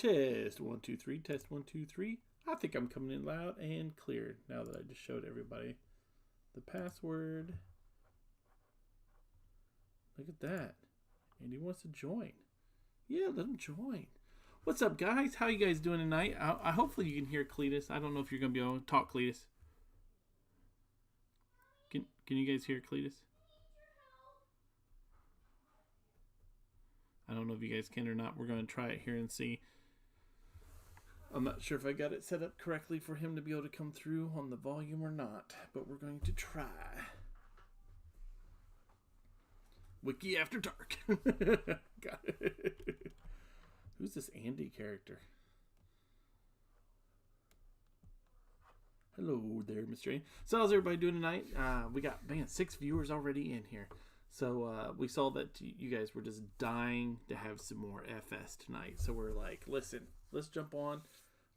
Test 1 2 3. Test 1 2 3. I think I'm coming in loud and clear now that I just showed everybody the password. Look at that. Andy wants to join. Yeah, let him join. What's up, guys? How you guys doing tonight? I hopefully you can hear Cleetus. I don't know if you're gonna be able to talk, Cleetus. Can you guys hear Cleetus? I don't know if you guys can or not. We're gonna try it here and see. I'm not sure if I got it set up correctly for him to be able to come through on the volume or not, but we're going to try. Wiki After Dark. Got it. Who's this Andy character? Hello there, Mr. A. So how's everybody doing tonight? We got, 6 viewers already in here. So we saw that you guys were just dying to have some more FS tonight. So we're like, listen, let's jump on.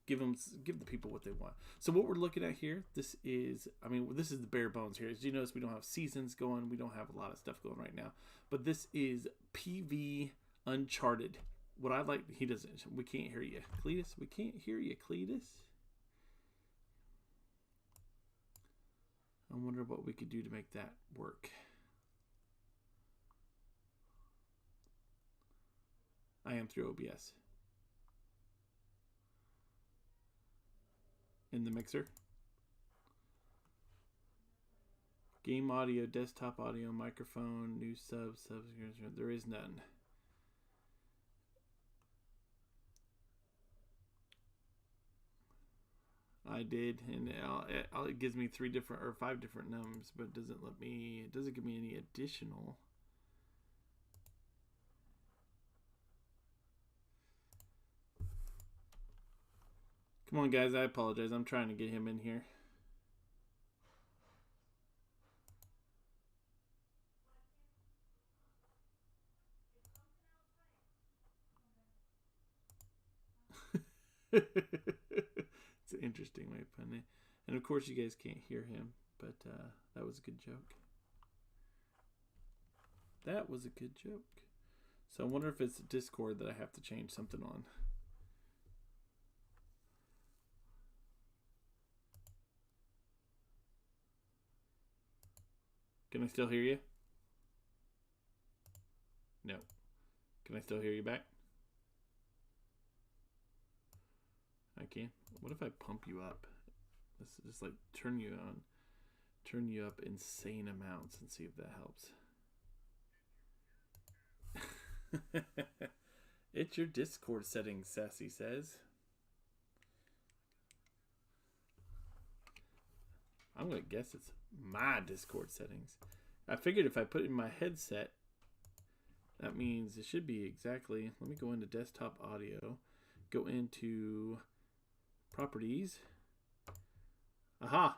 Give the people what they want. So what we're looking at here, this is the bare bones here. As you notice, we don't have seasons going. We don't have a lot of stuff going right now. But this is PV Uncharted. What I like, we can't hear you, Cleetus. We can't hear you, Cleetus. I wonder what we could do to make that work. I am through OBS. In the mixer. Game audio, desktop audio, microphone, new subs. There is none. I did, and it gives me 5 different numbers, but it doesn't give me any additional. Come on, guys, I apologize. I'm trying to get him in here. It's an interesting way of putting it. And of course you guys can't hear him, but that was a good joke. That was a good joke. So I wonder if it's Discord that I have to change something on. Can I still hear you? No. Can I still hear you back? I can. What if I pump you up? Let's just like turn you up insane amounts and see if that helps. It's your Discord settings, Sassy says. I'm going to guess it's my Discord settings. I figured if I put it in my headset, that means it should be exactly. Let me go into desktop audio. Go into properties. Aha!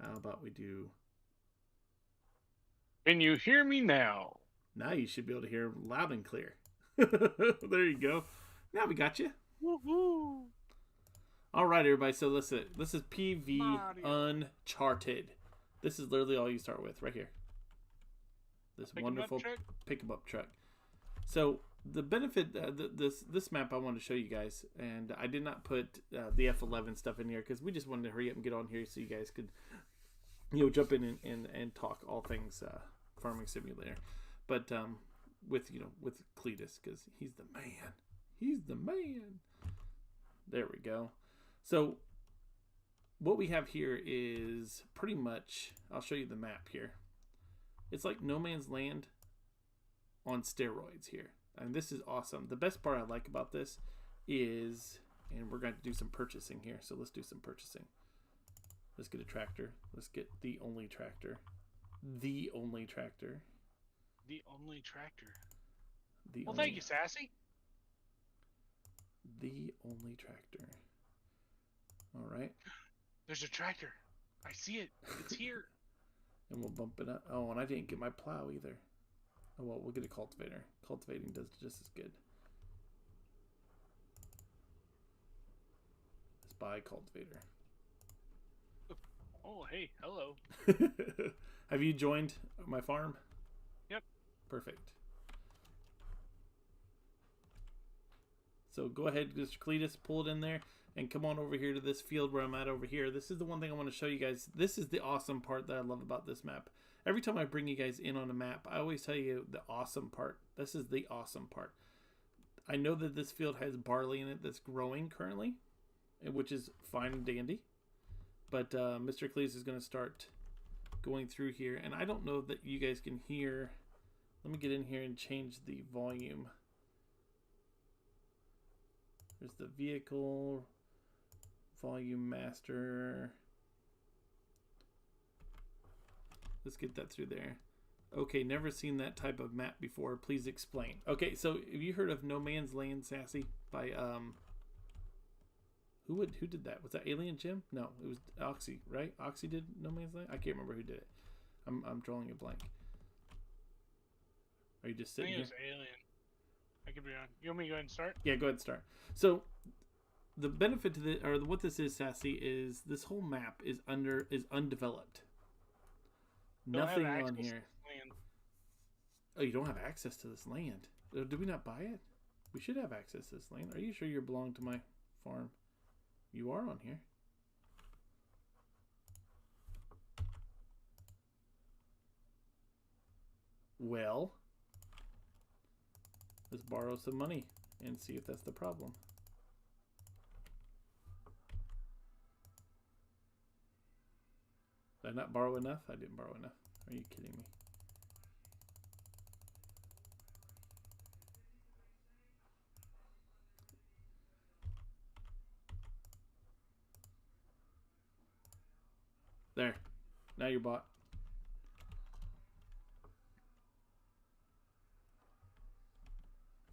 How about we do... Can you hear me now? Now you should be able to hear loud and clear. There you go. Now we got you. Woohoo! All right, everybody. So this is PV Uncharted. This is literally all you start with right here. This wonderful pick 'em up truck. So the benefit, this map I wanted to show you guys, and I did not put the F11 stuff in here because we just wanted to hurry up and get on here so you guys could, jump in and talk all things Farming Simulator. But with Cleetus, because he's the man. He's the man. There we go. So what we have here is pretty much, I'll show you the map here. It's like No Man's Land on steroids here. And this is awesome. The best part I like about this is, and we're going to do some purchasing here. So let's do some purchasing. Let's get a tractor. Let's get the only tractor. The only tractor. The only tractor. Well, thank you, Sassy. The only tractor. All right. There's a tractor. I see it. It's here. And we'll bump it up. Oh, and I didn't get my plow either. Oh, well, we'll get a cultivator. Cultivating does just as good. Let's buy a cultivator. Oh, hey. Hello. Have you joined my farm? Yep. Perfect. So go ahead, Mr. Cleetus, pull it in there, and come on over here to this field where I'm at over here. This is the one thing I want to show you guys. This is the awesome part that I love about this map. Every time I bring you guys in on a map, I always tell you the awesome part. This is the awesome part. I know that this field has barley in it that's growing currently, which is fine and dandy. But Mr. Cleetus is going to start going through here. And I don't know that you guys can hear. Let me get in here and change the volume. There's the vehicle, volume master. Let's get that through there. Okay, never seen that type of map before. Please explain. Okay, so have you heard of No Man's Land, Sassy? By who did that? Was that Alien Jim? No, it was Oxy, right? Oxy did No Man's Land? I can't remember who did it. I'm drawing a blank. Are you just sitting here? I think it was Alien. I could be on. You want me to go ahead and start? Yeah, go ahead and start. So the benefit to the, or what this is, Sassy, is this whole map is undeveloped. Nothing on here. Oh, you don't have access to this land. Did we not buy it? We should have access to this land. Are you sure you belong to my farm? You are on here. Well, let's borrow some money and see if that's the problem. Did I not borrow enough? I didn't borrow enough. Are you kidding me? There. Now you're bought.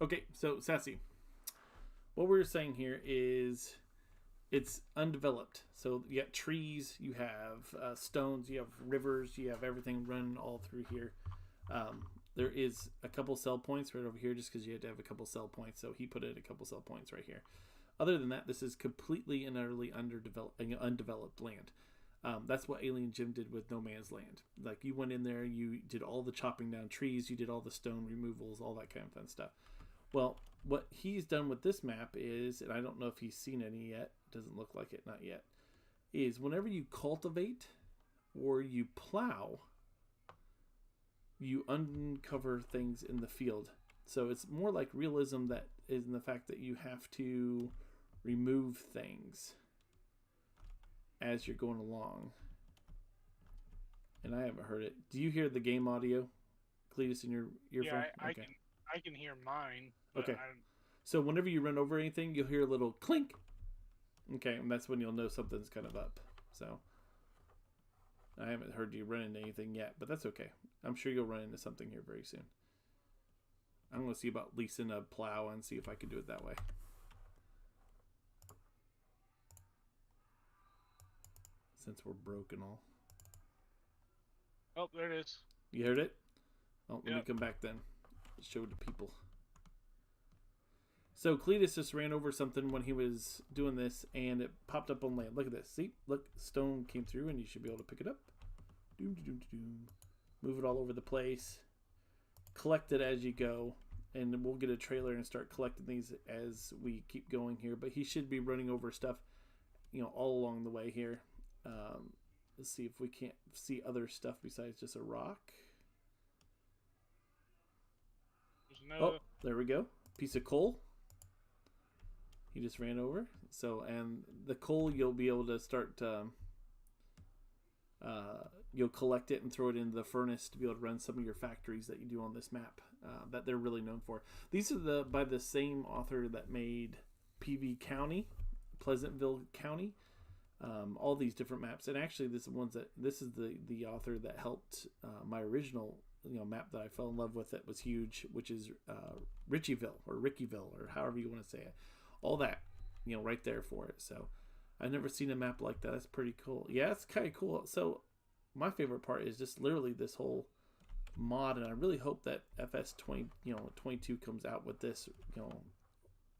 Okay, so Sassy, what we're saying here is it's undeveloped. So you got trees, you have stones, you have rivers, you have everything running all through here. There is a couple sell points right over here just because you had to have a couple sell points. So he put in a couple sell points right here. Other than that, this is completely and utterly undeveloped land. That's what Alien Jim did with No Man's Land. Like, you went in there, you did all the chopping down trees, you did all the stone removals, all that kind of fun stuff. Well, what he's done with this map is, and I don't know if he's seen any yet, doesn't look like it, not yet, is whenever you cultivate or you plow, you uncover things in the field. So it's more like realism that is in the fact that you have to remove things as you're going along. And I haven't heard it. Do you hear the game audio, Cleetus, in your earphone? Yeah, I can hear mine. Okay. So whenever you run over anything, you'll hear a little clink. Okay, and that's when you'll know something's kind of up. So I haven't heard you run into anything yet, but that's okay. I'm sure you'll run into something here very soon. I'm going to see about leasing a plow and see if I can do it that way. Since we're broke and all. Oh, there it is. You heard it? Oh, let Yep. me come back then. Show it to people. So Cleetus just ran over something when he was doing this, and it popped up on land. Look at this. See? Look, stone came through, and you should be able to pick it up. Doom, doom, doom. Move it all over the place. Collect it as you go, and we'll get a trailer and start collecting these as we keep going here. But he should be running over stuff, you know, all along the way here. Let's see if we can't see other stuff besides just a rock. Oh, there we go. Piece of coal. He just ran over. So, and the coal you'll be able to start, you'll collect it and throw it into the furnace to be able to run some of your factories that you do on this map that they're really known for. These are by the same author that made PV County, Pleasantville County. All these different maps, and actually this is the author that helped my original map that I fell in love with that was huge, which is Rickyville or however you want to say it. All that right there for it. So I've never seen a map like that. That's pretty cool. Yeah, it's kind of cool. So my favorite part is just literally this whole mod, and I really hope that FS20 22 comes out with this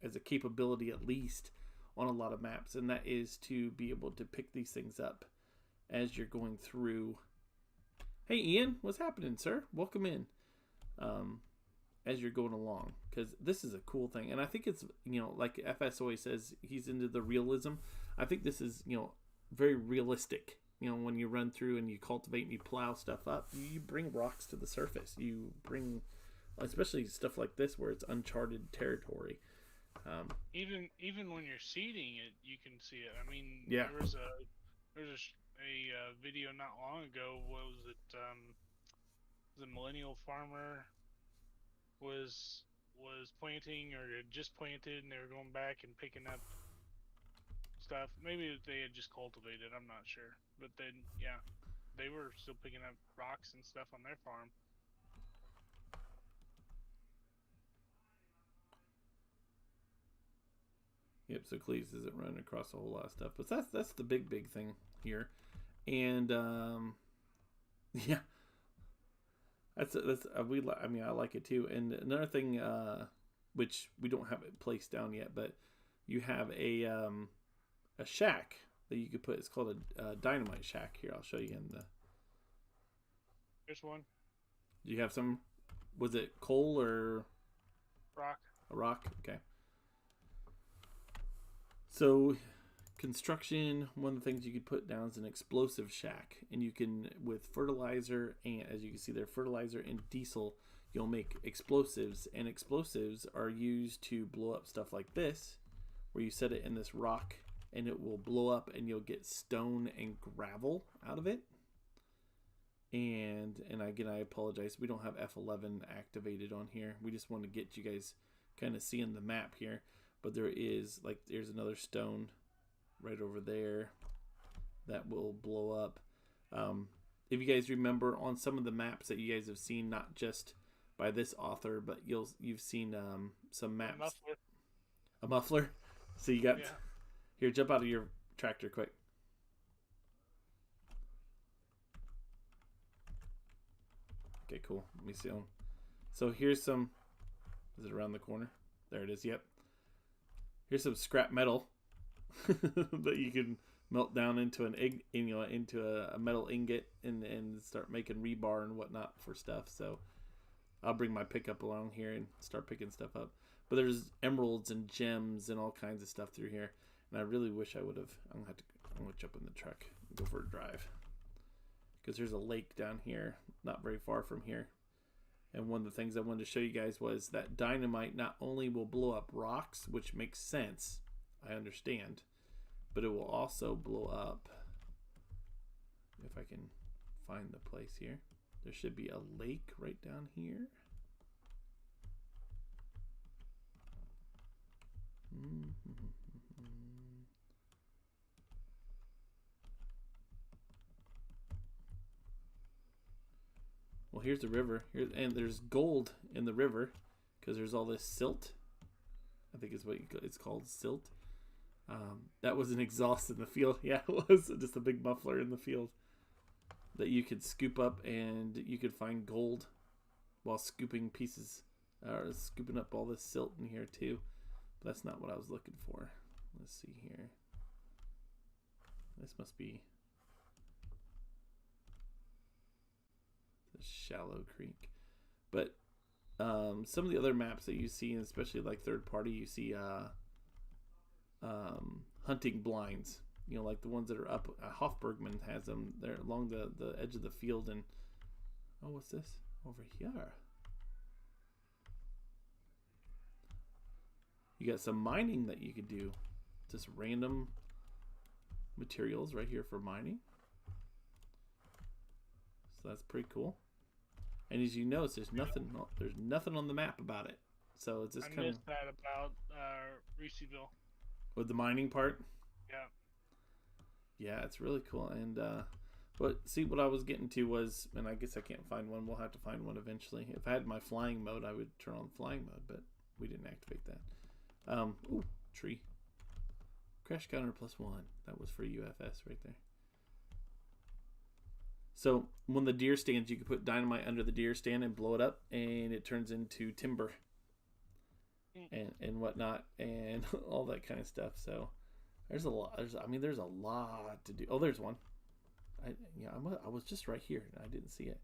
as a capability at least on a lot of maps, and that is to be able to pick these things up as you're going through. Hey Ian, what's happening, sir? Welcome in. as you're going along, because this is a cool thing. And I think it's, like FS always says, he's into the realism. I think this is, very realistic. When you run through and you cultivate and you plow stuff up, you bring rocks to the surface. You bring, especially stuff like this where it's uncharted territory. Even when you're seeding it, you can see it. I mean, yeah. There was a video not long ago. What was it? The millennial farmer was planting or had just planted, and they were going back and picking up stuff. Maybe they had just cultivated. I'm not sure. But then, yeah, they were still picking up rocks and stuff on their farm. Yep, so Cleetus isn't running across a whole lot of stuff, but that's the big thing here, and yeah, that's I like it too. And another thing, which we don't have it placed down yet, but you have a shack that you could put. It's called a dynamite shack. Here, I'll show you in the. Here's one. Do you have some? Was it coal or rock? A rock. Okay. So, construction, one of the things you could put down is an explosive shack. And you can, with fertilizer, and as you can see there, fertilizer and diesel, you'll make explosives. And explosives are used to blow up stuff like this, where you set it in this rock, and it will blow up, and you'll get stone and gravel out of it. And again, I apologize. We don't have F11 activated on here. We just want to get you guys kind of seeing the map here. But there's another stone right over there that will blow up. If you guys remember on some of the maps that you guys have seen, not just by this author, but you've seen some maps. A muffler. So you got here. Jump out of your tractor quick. Okay, cool. Let me see. So here's some. Is it around the corner? There it is. Yep. Here's some scrap metal that you can melt down into a metal ingot and start making rebar and whatnot for stuff. So I'll bring my pickup along here and start picking stuff up. But there's emeralds and gems and all kinds of stuff through here. And I really wish I would have. I'm gonna jump in the truck and go for a drive, because there's a lake down here, not very far from here. And one of the things I wanted to show you guys was that dynamite not only will blow up rocks, which makes sense, I understand, but it will also blow up, if I can find the place here, there should be a lake right down here. Well, here's the river. And there's gold in the river because there's all this silt. I think is what it's called, silt. That was an exhaust in the field. Yeah, it was just a big muffler in the field that you could scoop up, and you could find gold while scooping up all this silt in here too. But that's not what I was looking for. Let's see here. This must be Shallow Creek. But some of the other maps that you see, and especially like third party, you see hunting blinds, like the ones that are up. Hofbergman has them. They're along the edge of the field. And what's this over here? You got some mining that you could do, just random materials right here for mining. So that's pretty cool. And as you notice, there's nothing on the map about it. So it's just kind of. I missed that about Reeseville. With the mining part. Yeah. Yeah, it's really cool. And but see, what I was getting to was, and I guess I can't find one. We'll have to find one eventually. If I had my flying mode, I would turn on flying mode, but we didn't activate that. Ooh, tree. Crash counter +1. That was for UFS right there. So when the deer stands, you can put dynamite under the deer stand and blow it up, and it turns into timber and whatnot, and all that kind of stuff. So there's a lot. There's a lot to do. Oh, there's one. I was just right here, and I didn't see it.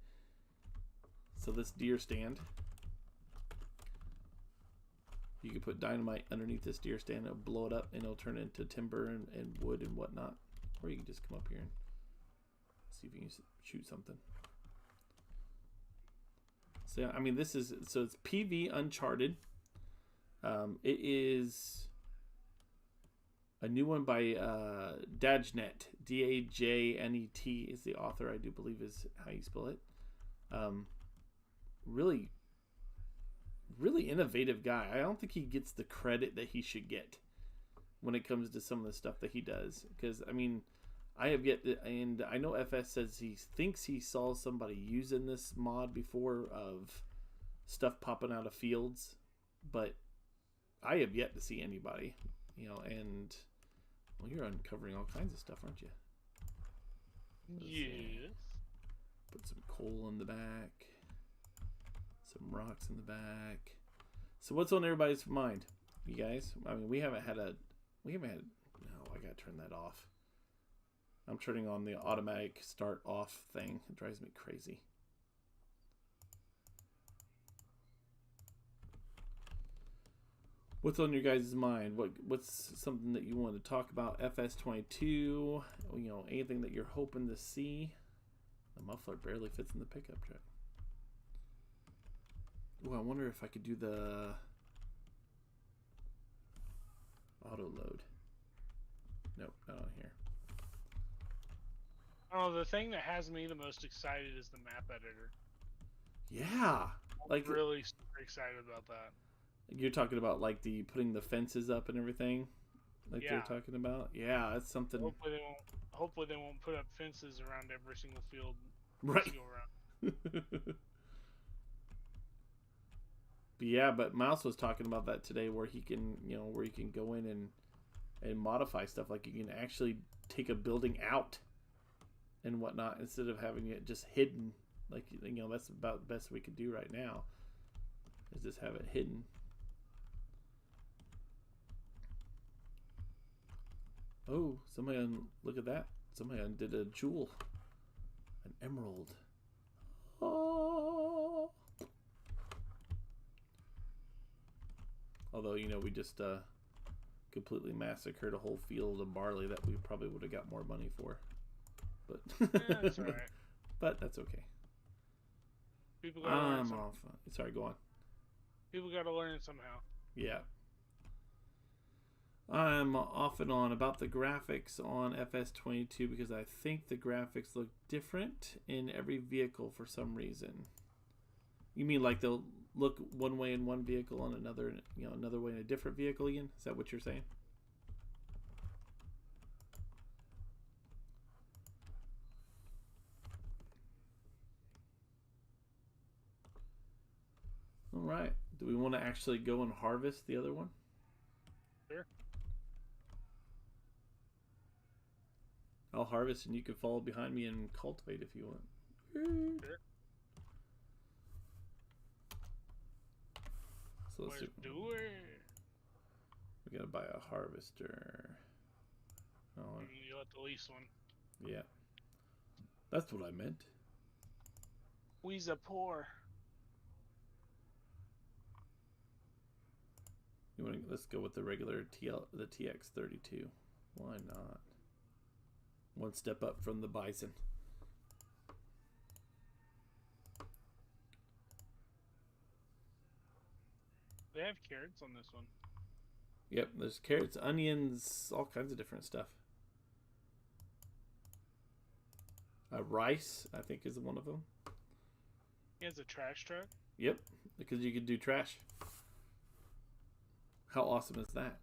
So this deer stand You can put dynamite underneath this deer stand, it'll blow it up, and it'll turn into timber and wood and whatnot. Or you can just come up here and see if you can shoot something. So, I mean, it's PV Uncharted. It is a new one by Dajnet. Dajnet is the author, I do believe is how you spell it. Really innovative guy. I don't think he gets the credit that he should get when it comes to some of the stuff that he does. Because, I mean, I have yet to, and I know FS says he thinks he saw somebody using this mod before of stuff popping out of fields, but I have yet to see anybody, and well, you're uncovering all kinds of stuff, aren't you? Yes. Put some coal in the back, some rocks in the back. So what's on everybody's mind, you guys? I mean, we haven't had, no, I gotta turn that off. I'm turning on the automatic start off thing. It drives me crazy. What's on your guys' mind? What's something that you want to talk about? FS22, anything that you're hoping to see? The muffler barely fits in the pickup truck. Oh, I wonder if I could do the auto load. Nope, not on here. Oh, the thing that has me the most excited is the map editor. Yeah, I'm really super excited about that. You're talking about like the putting the fences up and everything, like they're talking about. Yeah, that's something. Hopefully they won't put up fences around every single field. Right. But yeah, but Mouse was talking about that today, where he can, where you can go in and modify stuff. Like you can actually take a building out and whatnot instead of having it just hidden. Like that's about the best we could do right now. Is just have it hidden. Oh, somebody look at that. Somebody did a jewel. An emerald. Oh. Although, we just completely massacred a whole field of barley that we probably would have got more money for. But that's all right. But that's okay. People gotta learn I'm off. Sorry, go on. People gotta learn it somehow. Yeah. I'm off and on about the graphics on FS22 because I think the graphics look different in every vehicle for some reason. You mean like they'll look one way in one vehicle and another way in a different vehicle, Ian? Is that what you're saying? All right. Do we want to actually go and harvest the other one? Sure. I'll harvest and you can follow behind me and cultivate if you want. Sure. So let's do it. We gotta buy a harvester. Oh, you'll have to lease one. Yeah. That's what I meant. We's a poor. Let's go with the regular the TX32. Why not? One step up from the bison. They have carrots on this one. Yep, there's carrots, onions, all kinds of different stuff. Rice, I think, is one of them. He has a trash truck? Yep, because you could do trash. How awesome is that?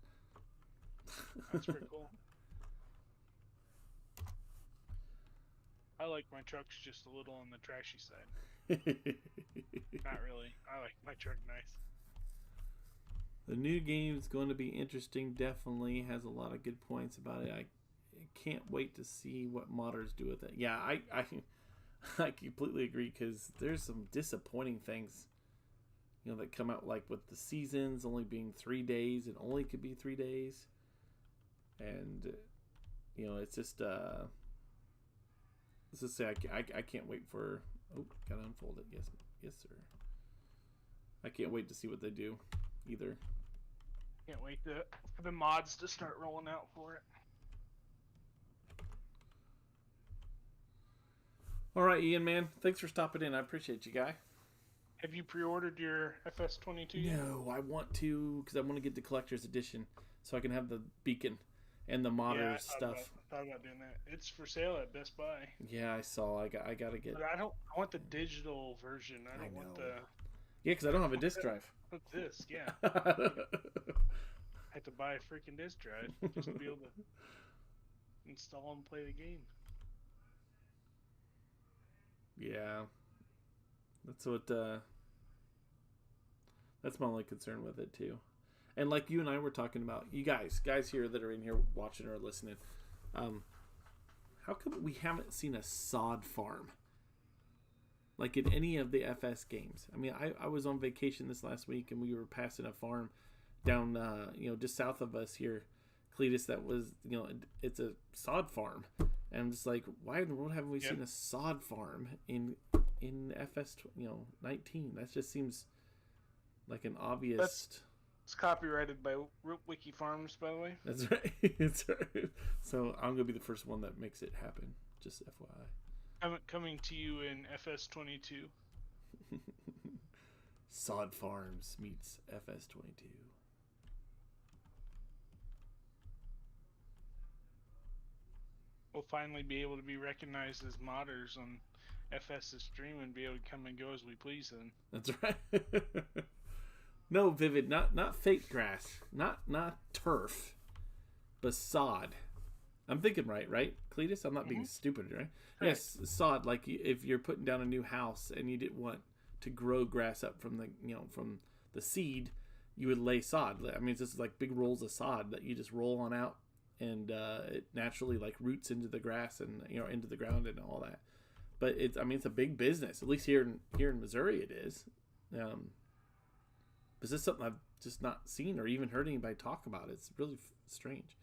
That's pretty cool. I like my trucks just a little on the trashy side. Not really. I like my truck nice. The new game is going to be interesting. Definitely has a lot of good points about it. I can't wait to see what modders do with it. Yeah, I completely agree because there's some disappointing things, that come out, like with the seasons only being 3 days. It only could be 3 days, and it's just let's just say I can't wait for. Oh, gotta unfold it. Yes, sir. I can't wait to see what they do either. Can't wait for the mods to start rolling out for it. All right, Ian, man. Thanks for stopping in. I appreciate you, guy. Have you pre-ordered your FS22 yet? No, I want to because I want to get the collector's edition so I can have the beacon and the modders stuff. I thought about doing that. It's for sale at Best Buy. Yeah, I saw. I gotta get. But I want the digital version. I don't want the. Yeah, because I don't have a disc drive. What's this? Yeah. I have to buy a freaking disc drive just to be able to install and play the game. Yeah, that's what. That's my only concern with it too. And like you and I were talking about, you guys here that are in here watching or listening, how come we haven't seen a sod farm like in any of the FS games? I mean, I was on vacation this last week and we were passing a farm down, just south of us here, Cleetus. That was, it's a sod farm, and I'm just like, why in the world haven't we seen a sod farm in FS 19? That just seems like an obvious. It's copyrighted by Wicky Farms, by the way. That's right. That's right. So I'm gonna be the first one that makes it happen. Just FYI. I'm coming to you in FS22. Sod Farms meets FS22. We'll finally be able to be recognized as modders on FS's stream and be able to come and go as we please then. That's right. No, Vivid, not fake grass, not turf, but sod. I'm thinking right, Cleetus? I'm not being stupid, right? Yes, sod. Like if you're putting down a new house and you didn't want to grow grass up from the seed, you would lay sod. I mean, it's just like big rolls of sod that you just roll on out, and it naturally like roots into the grass and into the ground and all that. But it's a big business. At least here in Missouri, it is. But this is something I've just not seen or even heard anybody talk about. It's really strange.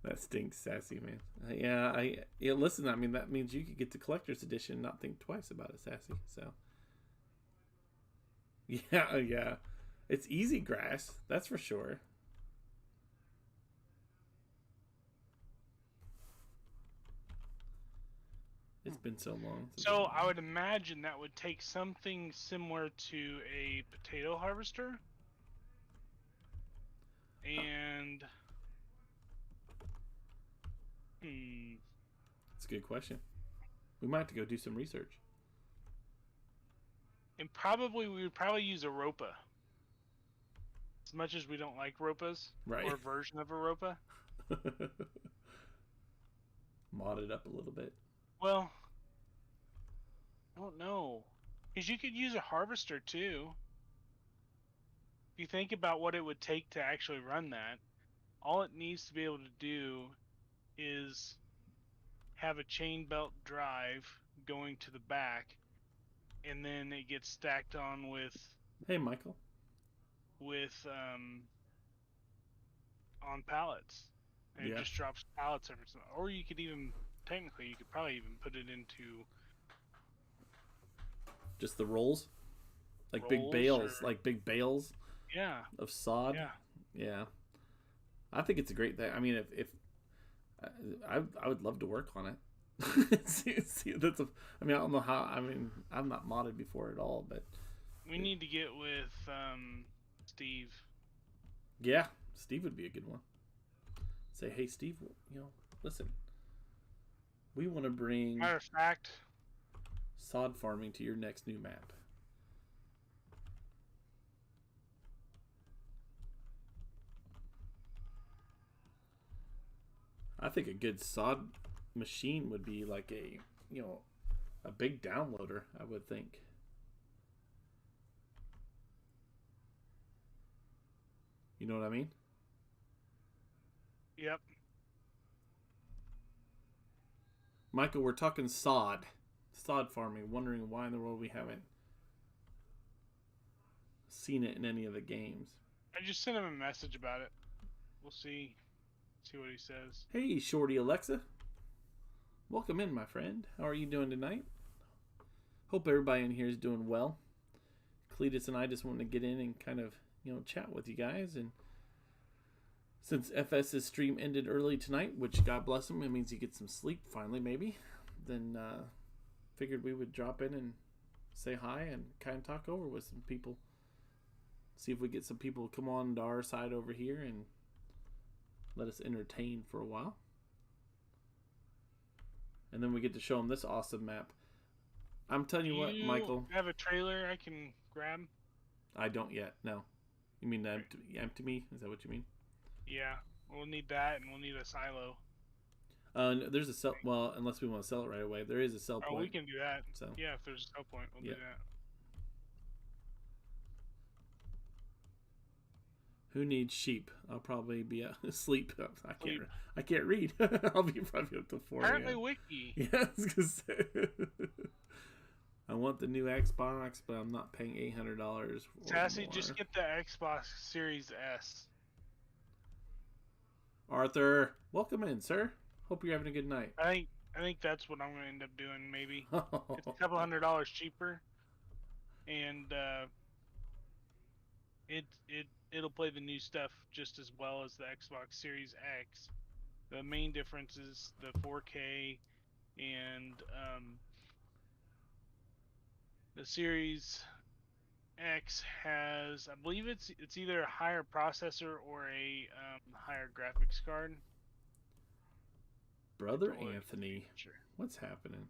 That stinks, Sassy, man. Listen, I mean, that means you could get the collector's edition and not think twice about it, Sassy. So, yeah. It's easy grass, that's for sure. It's been so long. So I would imagine that would take something similar to a potato harvester. And That's a good question. We might have to go do some research. And we would probably use a ropa. As much as we don't like ropas, right? Or a version of a ropa. Mod it up a little bit. Well, I don't know. Because you could use a harvester too. If you think about what it would take to actually run that, all it needs to be able to do is have a chain belt drive going to the back, and then it gets stacked on with... Hey, Michael. On pallets. And it just drops pallets every time. Or you could probably even put it into... Just the rolls? Like big bales? Yeah. Of sod? Yeah. I think it's a great thing. I mean, if I would love to work on it. see, I don't know how. I mean, I've not modded before at all, but we need to get with Steve. Yeah, Steve would be a good one. Say, hey, Steve, listen, we want to bring matter of fact sod farming to your next new map. I think a good sod machine would be like a big downloader, I would think. You know what I mean? Yep. Michael, we're talking sod farming, wondering why in the world we haven't seen it in any of the games. I just sent him a message about it. We'll see what he says. Hey, Shorty Alexa. Welcome in, my friend. How are you doing tonight? Hope everybody in here is doing well. Cleetus and I just wanted to get in and kind of, chat with you guys. And since FS's stream ended early tonight, which God bless him, it means he gets some sleep finally, maybe, then figured we would drop in and say hi and kind of talk over with some people. See if we get some people to come on to our side over here and let us entertain for a while. And then we get to show them this awesome map. I'm telling you what, Michael. You have a trailer I can grab? I don't yet, no. You mean empty me? Is that what you mean? Yeah, we'll need that, and we'll need a silo. There's a sell. Well, unless we want to sell it right away, there is a sell point. Oh, we can do that. So yeah, if there's a sell point, we'll do that. Who needs sheep? I'll probably be asleep. I can't read. I'll be probably up to 4 a.m. Apparently, Wicky. Yeah, I was gonna say. I want the new Xbox, but I'm not paying $800. Sassy, just get the Xbox Series S. Arthur, welcome in, sir. Hope you're having a good night. I think that's what I'm gonna end up doing. Maybe it's a couple $100 cheaper, and it'll play the new stuff just as well as the Xbox Series X. The main difference is the 4K, and the Series X has, I believe it's either a higher processor or a higher graphics card. Brother Anthony, what's happening?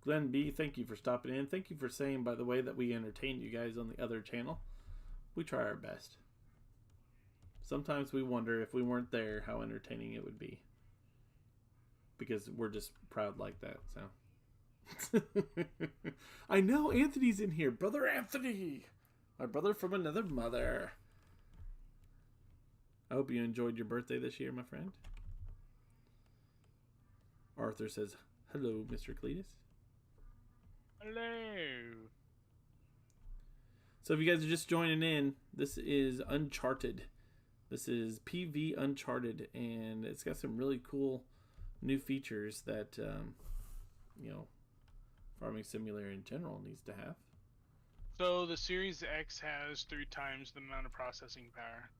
Glenn B, thank you for stopping in. Thank you for saying, by the way, that we entertained you guys on the other channel. We try our best. Sometimes we wonder if we weren't there how entertaining it would be. Because we're just proud like that, so. I know Anthony's in here. Brother Anthony! My brother from another mother. I hope you enjoyed your birthday this year, my friend. Arthur says, hello, Mr. Cleetus. Hello. So if you guys are just joining in, this is Uncharted. This is PV Uncharted, and it's got some really cool new features that, Farming Simulator in general needs to have. So the Series X has 3 times the amount of processing power.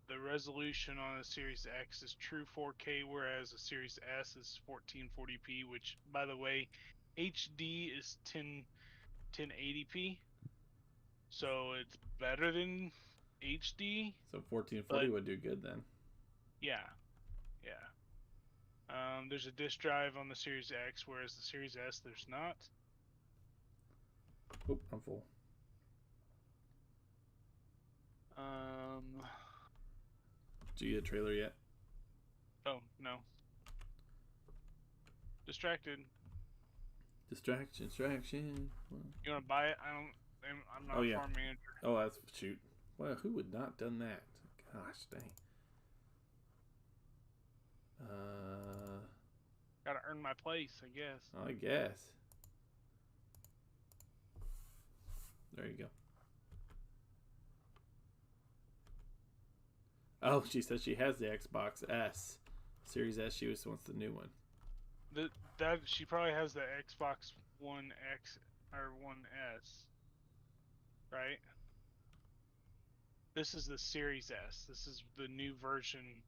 The resolution on the Series X is true 4K, whereas the Series S is 1440p, which, by the way, HD is 1080p. So it's better than HD. So 1440 would do good then. Yeah. There's a disk drive on the Series X, whereas the Series S, there's not. Oh, I'm full. Did you get a trailer yet? Oh, no. Distracted. Distraction. Well, You want to buy it? I'm not a farm manager. Oh, that's shoot. Well, who would not done that? Gosh dang. Gotta earn my place, I guess. I guess. There you go. Oh, she says she has the Xbox S. Series S, she just wants the new one. That she probably has the Xbox One X or One S. Right? This is the Series S. This is the new version,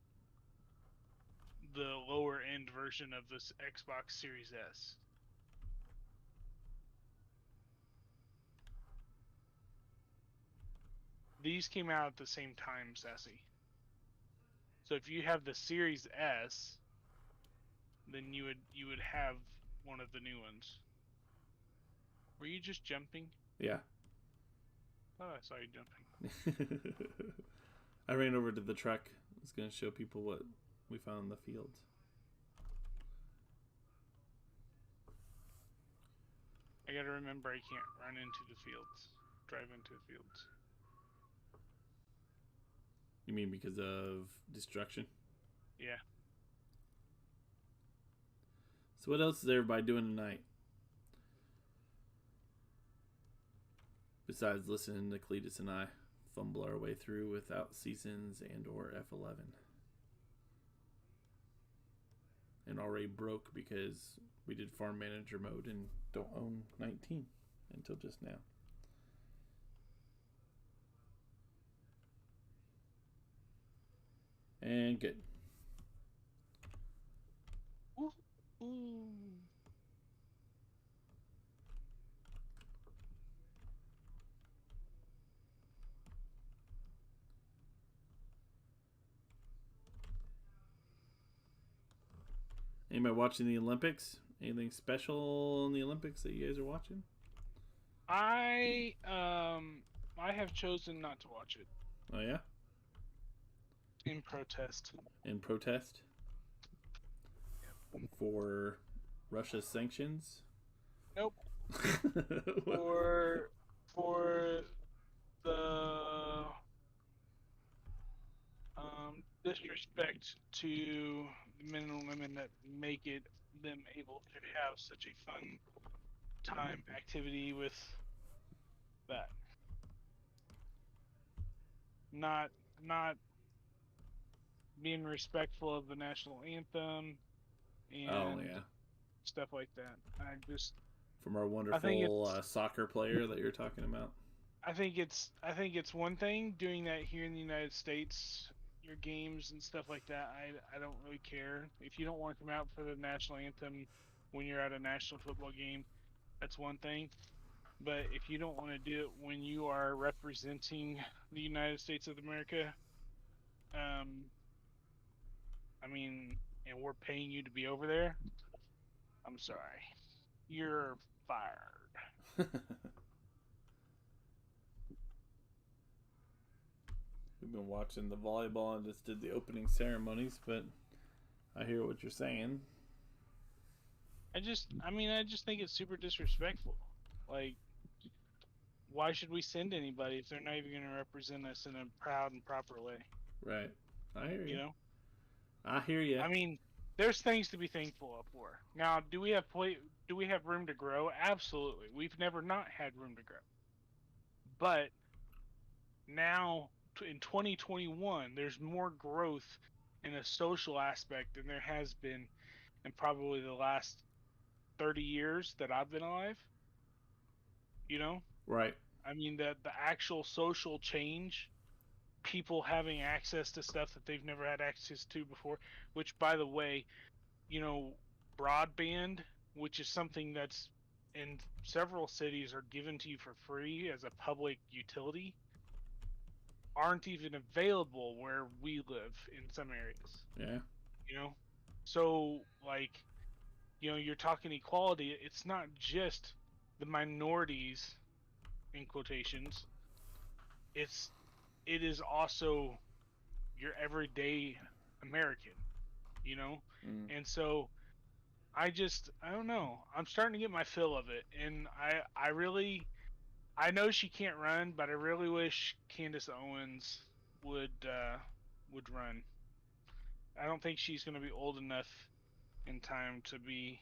the lower end version of this Xbox Series S. These came out at the same time, Sassy. So if you have the Series S, then you would have one of the new ones. Were you just jumping? Yeah. Oh, I saw you jumping. I ran over to the truck. I was going to show people what we found in the fields. I gotta remember I can't run into the fields. Drive into the fields. You mean because of destruction? Yeah. So what else is everybody doing tonight? Besides listening to Cleetus and I fumble our way through without seasons and or F11. and already broke because we did farm manager mode and don't own 19 until just now. And good. Ooh. Anybody watching the Olympics? Anything special in the Olympics that you guys are watching? I have chosen not to watch it. Oh yeah? In protest. In protest? Yep. For Russia's sanctions? Nope. for the disrespect to the men and women that make it them able to have such a fun time activity with that. Not being respectful of the national anthem and stuff like that. I just from our wonderful soccer player that you're talking about. I think it's one thing doing that here in the United States, your games and stuff like that. I don't really care if you don't want to come out for the national anthem when you're at a national football game. That's one thing. But if you don't want to do it when you are representing the United States of America, I mean, and we're paying you to be over there, I'm sorry. You're fired. We've been watching the volleyball and just did the opening ceremonies, but I hear what you're saying. I just think it's super disrespectful. Like, why should we send anybody if they're not even going to represent us in a proud and proper way? Right. I hear you. You know? I hear you. I mean, there's things to be thankful for. Now, do we have room to grow? Absolutely. We've never not had room to grow. But now in 2021, there's more growth in a social aspect than there has been in probably the last 30 years that I've been alive. You know? Right. I mean, the actual social change, people having access to stuff that they've never had access to before, which, by the way, you know, broadband, which is something that's in several cities are given to you for free as a public utility, aren't even available where we live in some areas. Yeah. You know? So, like, you know, you're talking equality. It's not just the minorities, in quotations. It is also your everyday American, you know? And so I don't know. I'm starting to get my fill of it. And I know she can't run, but I really wish Candace Owens would run. I don't think she's going to be old enough in time to be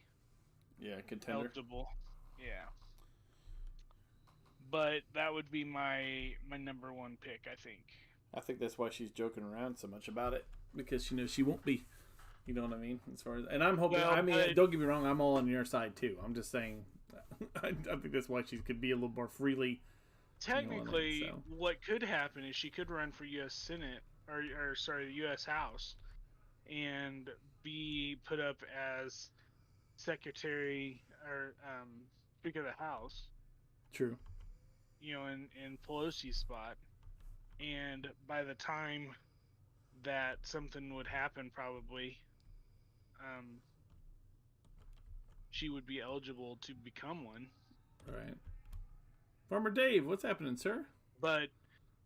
contender. eligible. Yeah. But that would be my number one pick, I think. I think that's why she's joking around so much about it, because she knows she won't be. You know what I mean? As far as, and I'm hoping. Well, don't get me wrong. I'm all on your side too. I'm just saying. I think that's why she could be a little more freely. Technically, what could happen is she could run for U.S. Senate or the U.S. House, and be put up as Secretary or Speaker of the House. True. You know, in Pelosi's spot, and by the time that something would happen, probably, she would be eligible to become one. Right. Farmer Dave, what's happening, sir? But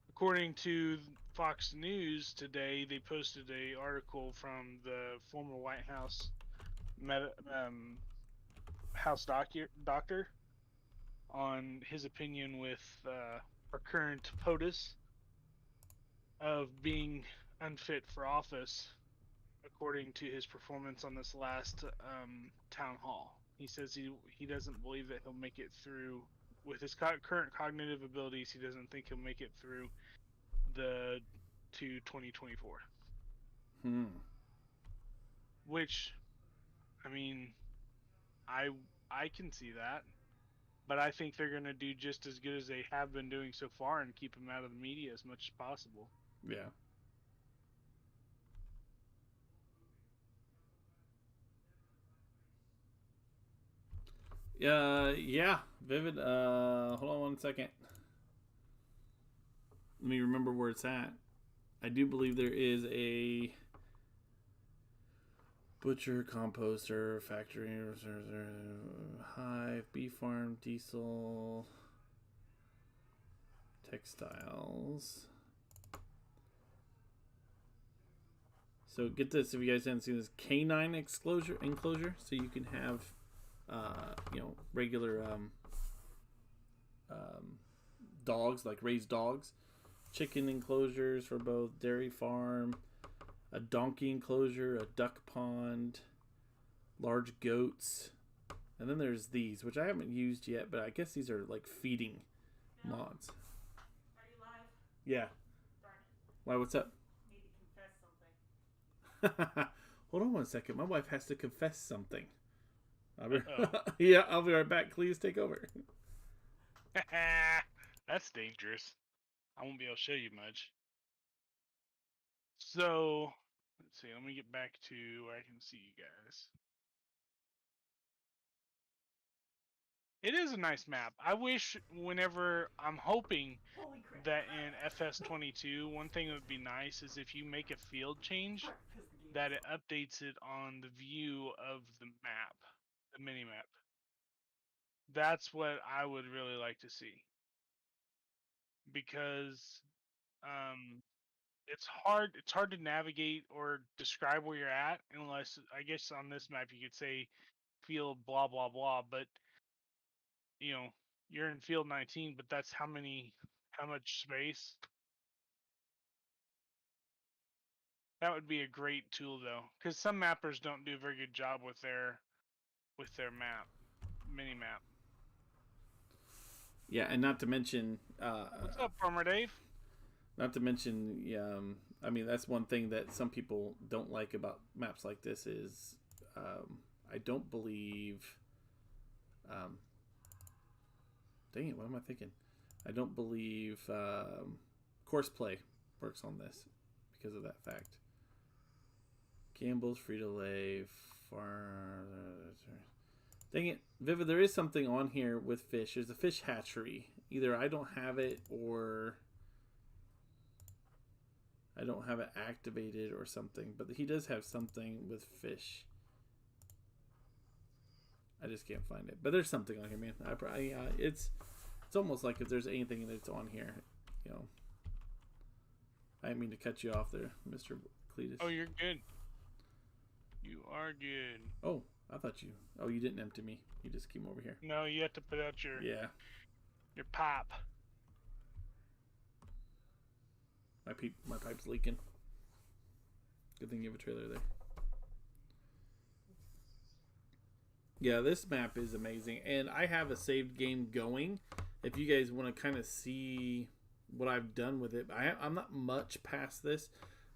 according to Fox News today, they posted an article from the former White House doctor on his opinion with our current POTUS of being unfit for office, according to his performance on this last town hall. He says he doesn't believe that he'll make it through with his current cognitive abilities. He doesn't think he'll make it through to 2024. Hmm. Which I mean, I I can see that, but I think they're going to do just as good as they have been doing so far and keep him out of the media as much as possible. Yeah. Yeah, Vivid. Hold on one second. Let me remember where it's at. I do believe there is a butcher, composter, factory, hive, bee farm, diesel, textiles. So get this, if you guys haven't seen this, canine enclosure, so you can have, regular dogs, like raised dogs, chicken enclosures for both dairy farm, a donkey enclosure, a duck pond, large goats, and then there's these, which I haven't used yet, but I guess these are like feeding mods. Are you live? Yeah. Darn it. Why? What's up? Need to confess something. Hold on one second. My wife has to confess something. Yeah, I'll be right back. Cleetus, take over. That's dangerous. I won't be able to show you much. So, let's see. Let me get back to where I can see you guys. It is a nice map. I wish I'm hoping that in FS22, one thing that would be nice is if you make a field change, that it updates it on the view of the map, the mini map. That's what I would really like to see. Because it's hard to navigate or describe where you're at unless, I guess on this map you could say field blah blah blah, but you're in field 19, but that's how much space. That would be a great tool though, because some mappers don't do a very good job with their mini map. Yeah, and not to mention, what's up, Farmer Dave? Not to mention, I mean, that's one thing that some people don't like about maps like this is, I don't believe, dang it, what am I thinking? I don't believe Courseplay works on this because of that fact. Campbell's, Frito-Lay, dang it, Vivid, there is something on here with fish. There's a fish hatchery. Either I don't have it or I don't have it activated or something, but he does have something with fish. I just can't find it, but there's something on here, man. It's almost like if there's anything that's on here, I didn't mean to cut you off there, Mr. Cleetus. Oh, you're good. You are good. Oh, I thought you. Oh, you didn't empty me. You just came over here. No, you have to put out your pop. My pipe's leaking. Good thing you have a trailer there. Yeah, this map is amazing, and I have a saved game going. If you guys want to kind of see what I've done with it, I'm not much past this,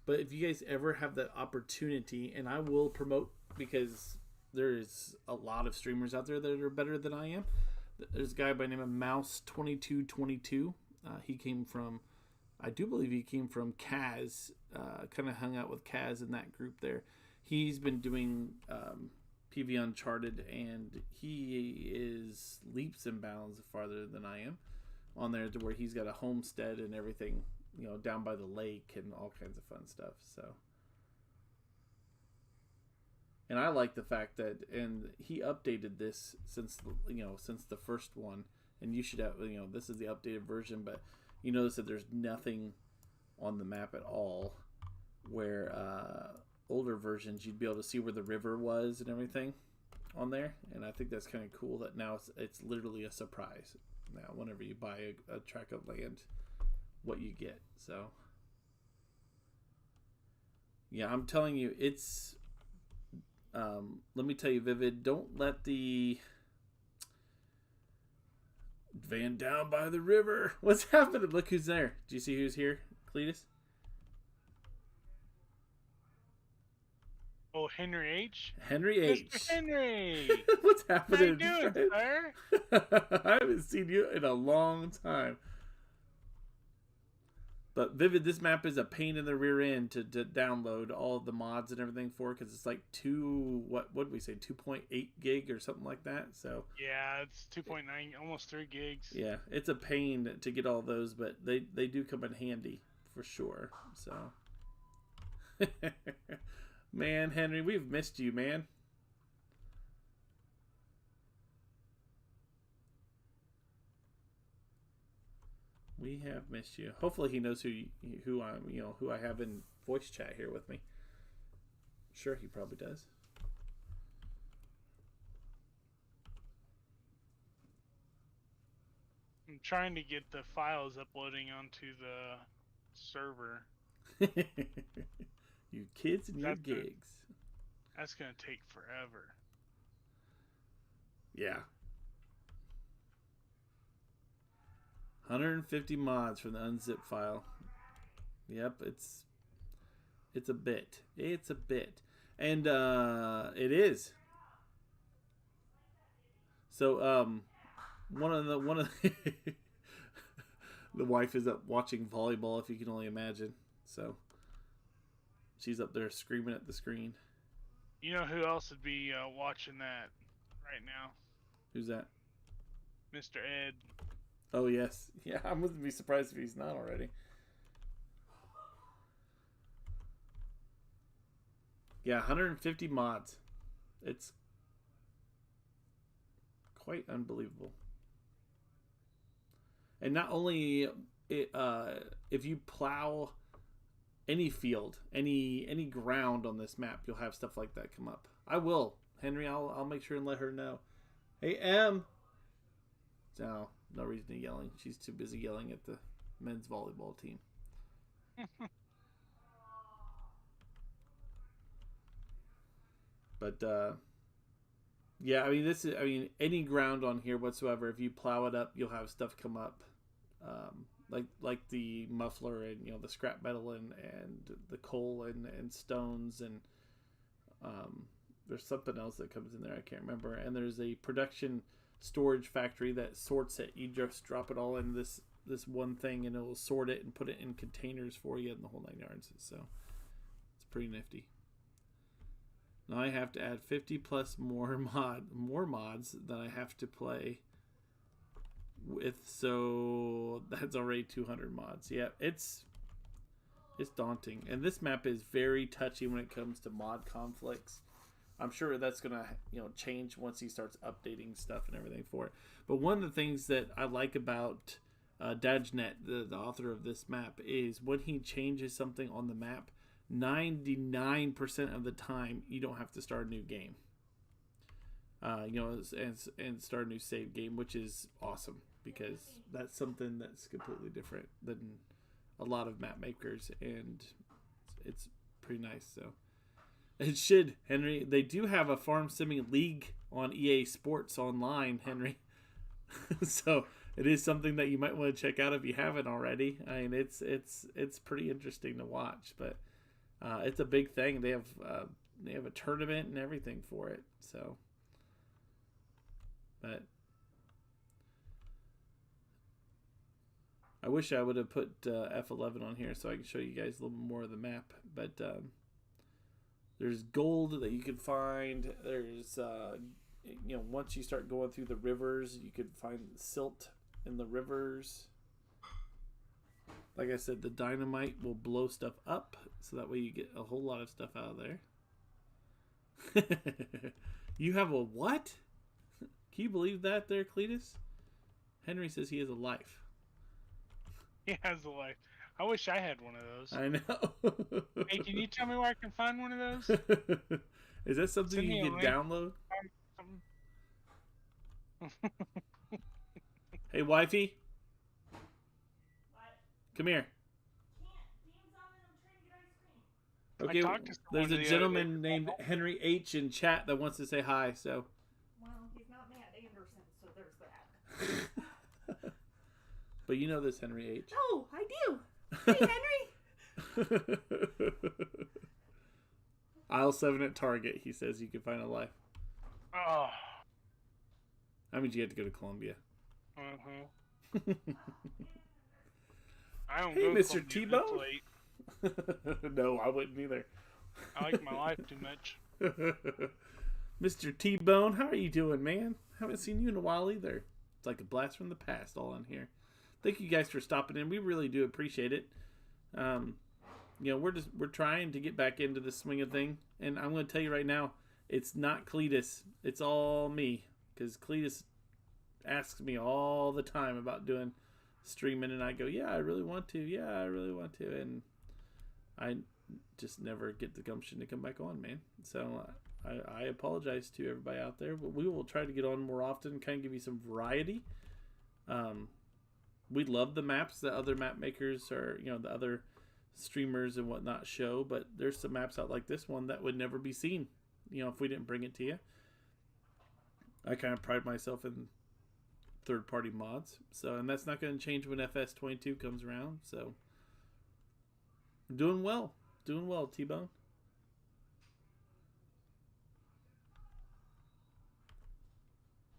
but if you guys ever have that opportunity, and I will promote because there's a lot of streamers out there that are better than I am. There's a guy by the name of Mouse2222. He came from, I do believe he came from Kaz. Kind of hung out with Kaz in that group there. He's been doing PV Uncharted, and he is leaps and bounds farther than I am on there, to where he's got a homestead and everything, down by the lake and all kinds of fun stuff. So, and I like the fact that, and he updated this since the first one, and you should have, this is the updated version, but you notice that there's nothing on the map at all, where older versions you'd be able to see where the river was and everything on there, and I think that's kind of cool that now it's literally a surprise now whenever you buy a tract of land, what you get. So yeah, I'm telling you, it's let me tell you, Vivid, don't let the van down by the river. What's happening? Look who's there. Do you see who's here, Cleetus? Oh, Henry H. Henry H. Mr. Henry. What's How happening? you doing, sir? I haven't seen you in a long time. But Vivid, this map is a pain in the rear end to download all of the mods and everything for, because it's like what did we say, 2.8 gig or something like that. So yeah, it's 2.9, almost 3 gigs. Yeah, it's a pain to get all those, but they do come in handy for sure. So, man, Henry, we've missed you, man. We have missed you. Hopefully, he knows who I have in voice chat here with me. Sure, he probably does. I'm trying to get the files uploading onto the server. You kids and your gigs. That's gonna take forever. Yeah. 150 mods from the unzip file. Yep, it's a bit. It's a bit. And it is. So one of the the wife is up watching volleyball, if you can only imagine. So she's up there screaming at the screen. You know who else would be watching that right now? Who's that? Mr. Ed. Oh, yes. Yeah, I wouldn't be surprised if he's not already. Yeah, 150 mods. It's quite unbelievable. And not only if you plow any field, any ground on this map, you'll have stuff like that come up. I will, Henry. I'll make sure and let her know. Hey, Em. No reason to yelling. She's too busy yelling at the men's volleyball team. But yeah, I mean any ground on here whatsoever, if you plow it up, you'll have stuff come up. Like the muffler and the scrap metal and the coal and stones and there's something else that comes in there I can't remember. And there's a production storage factory that sorts it. You just drop it all in this one thing and it will sort it and put it in containers for you and the whole 9 yards. So it's pretty nifty. Now I have to add 50 plus more mods that I have to play with, so that's already 200 mods. Yeah, it's daunting. And this map is very touchy when it comes to mod conflicts. I'm sure that's gonna change once he starts updating stuff and everything for it. But one of the things that I like about Dajnet, the author of this map, is when he changes something on the map, 99% of the time you don't have to start a new game. And start a new save game, which is awesome because that's something that's completely different than a lot of map makers, and it's pretty nice. So it should, Henry. They do have a farm simming league on EA Sports Online, Henry. So it is something that you might want to check out if you haven't already. I mean, it's pretty interesting to watch, but it's a big thing. They have a tournament and everything for it. So, but I wish I would have put F11 on here so I can show you guys a little more of the map. But there's gold that you can find. There's once you start going through the rivers, you could find silt in the rivers. Like I said, the dynamite will blow stuff up, so that way you get a whole lot of stuff out of there. You have a what? Can you believe that there, Cleetus? Henry says he has a life. He has a life. I wish I had one of those. I know. Hey, can you tell me where I can find one of those? Is that something you can download? Hey, wifey. Come here. Okay, there's a gentleman named Henry H in chat that wants to say hi, so. Well, he's not Matt Anderson, so there's that. But you know this Henry H. Oh, I do. Hey, Henry. Aisle 7 at Target, he says you can find a life. Oh. I mean, you had to go to Columbia. Uh-huh. I don't Hey, go Mr. Columbia T-Bone. this late. No, I wouldn't either. I like my life too much. Mr. T-Bone, how are you doing, man? Haven't seen you in a while either. It's like a blast from the past all in here. Thank you guys for stopping in. We really do appreciate it. We're trying to get back into the swing of thing, and I'm going to tell you right now, it's not Cleetus. It's all me, because Cleetus asks me all the time about doing streaming, and I go, yeah, I really want to. Yeah, I really want to, and I just never get the gumption to come back on, man. So I apologize to everybody out there, but we will try to get on more often, kind of give you some variety. We love the maps that other map makers or the other streamers and whatnot show, but there's some maps out like this one that would never be seen, if we didn't bring it to you. I kind of pride myself in third-party mods, and that's not going to change when FS22 comes around. So, doing well, T-Bone.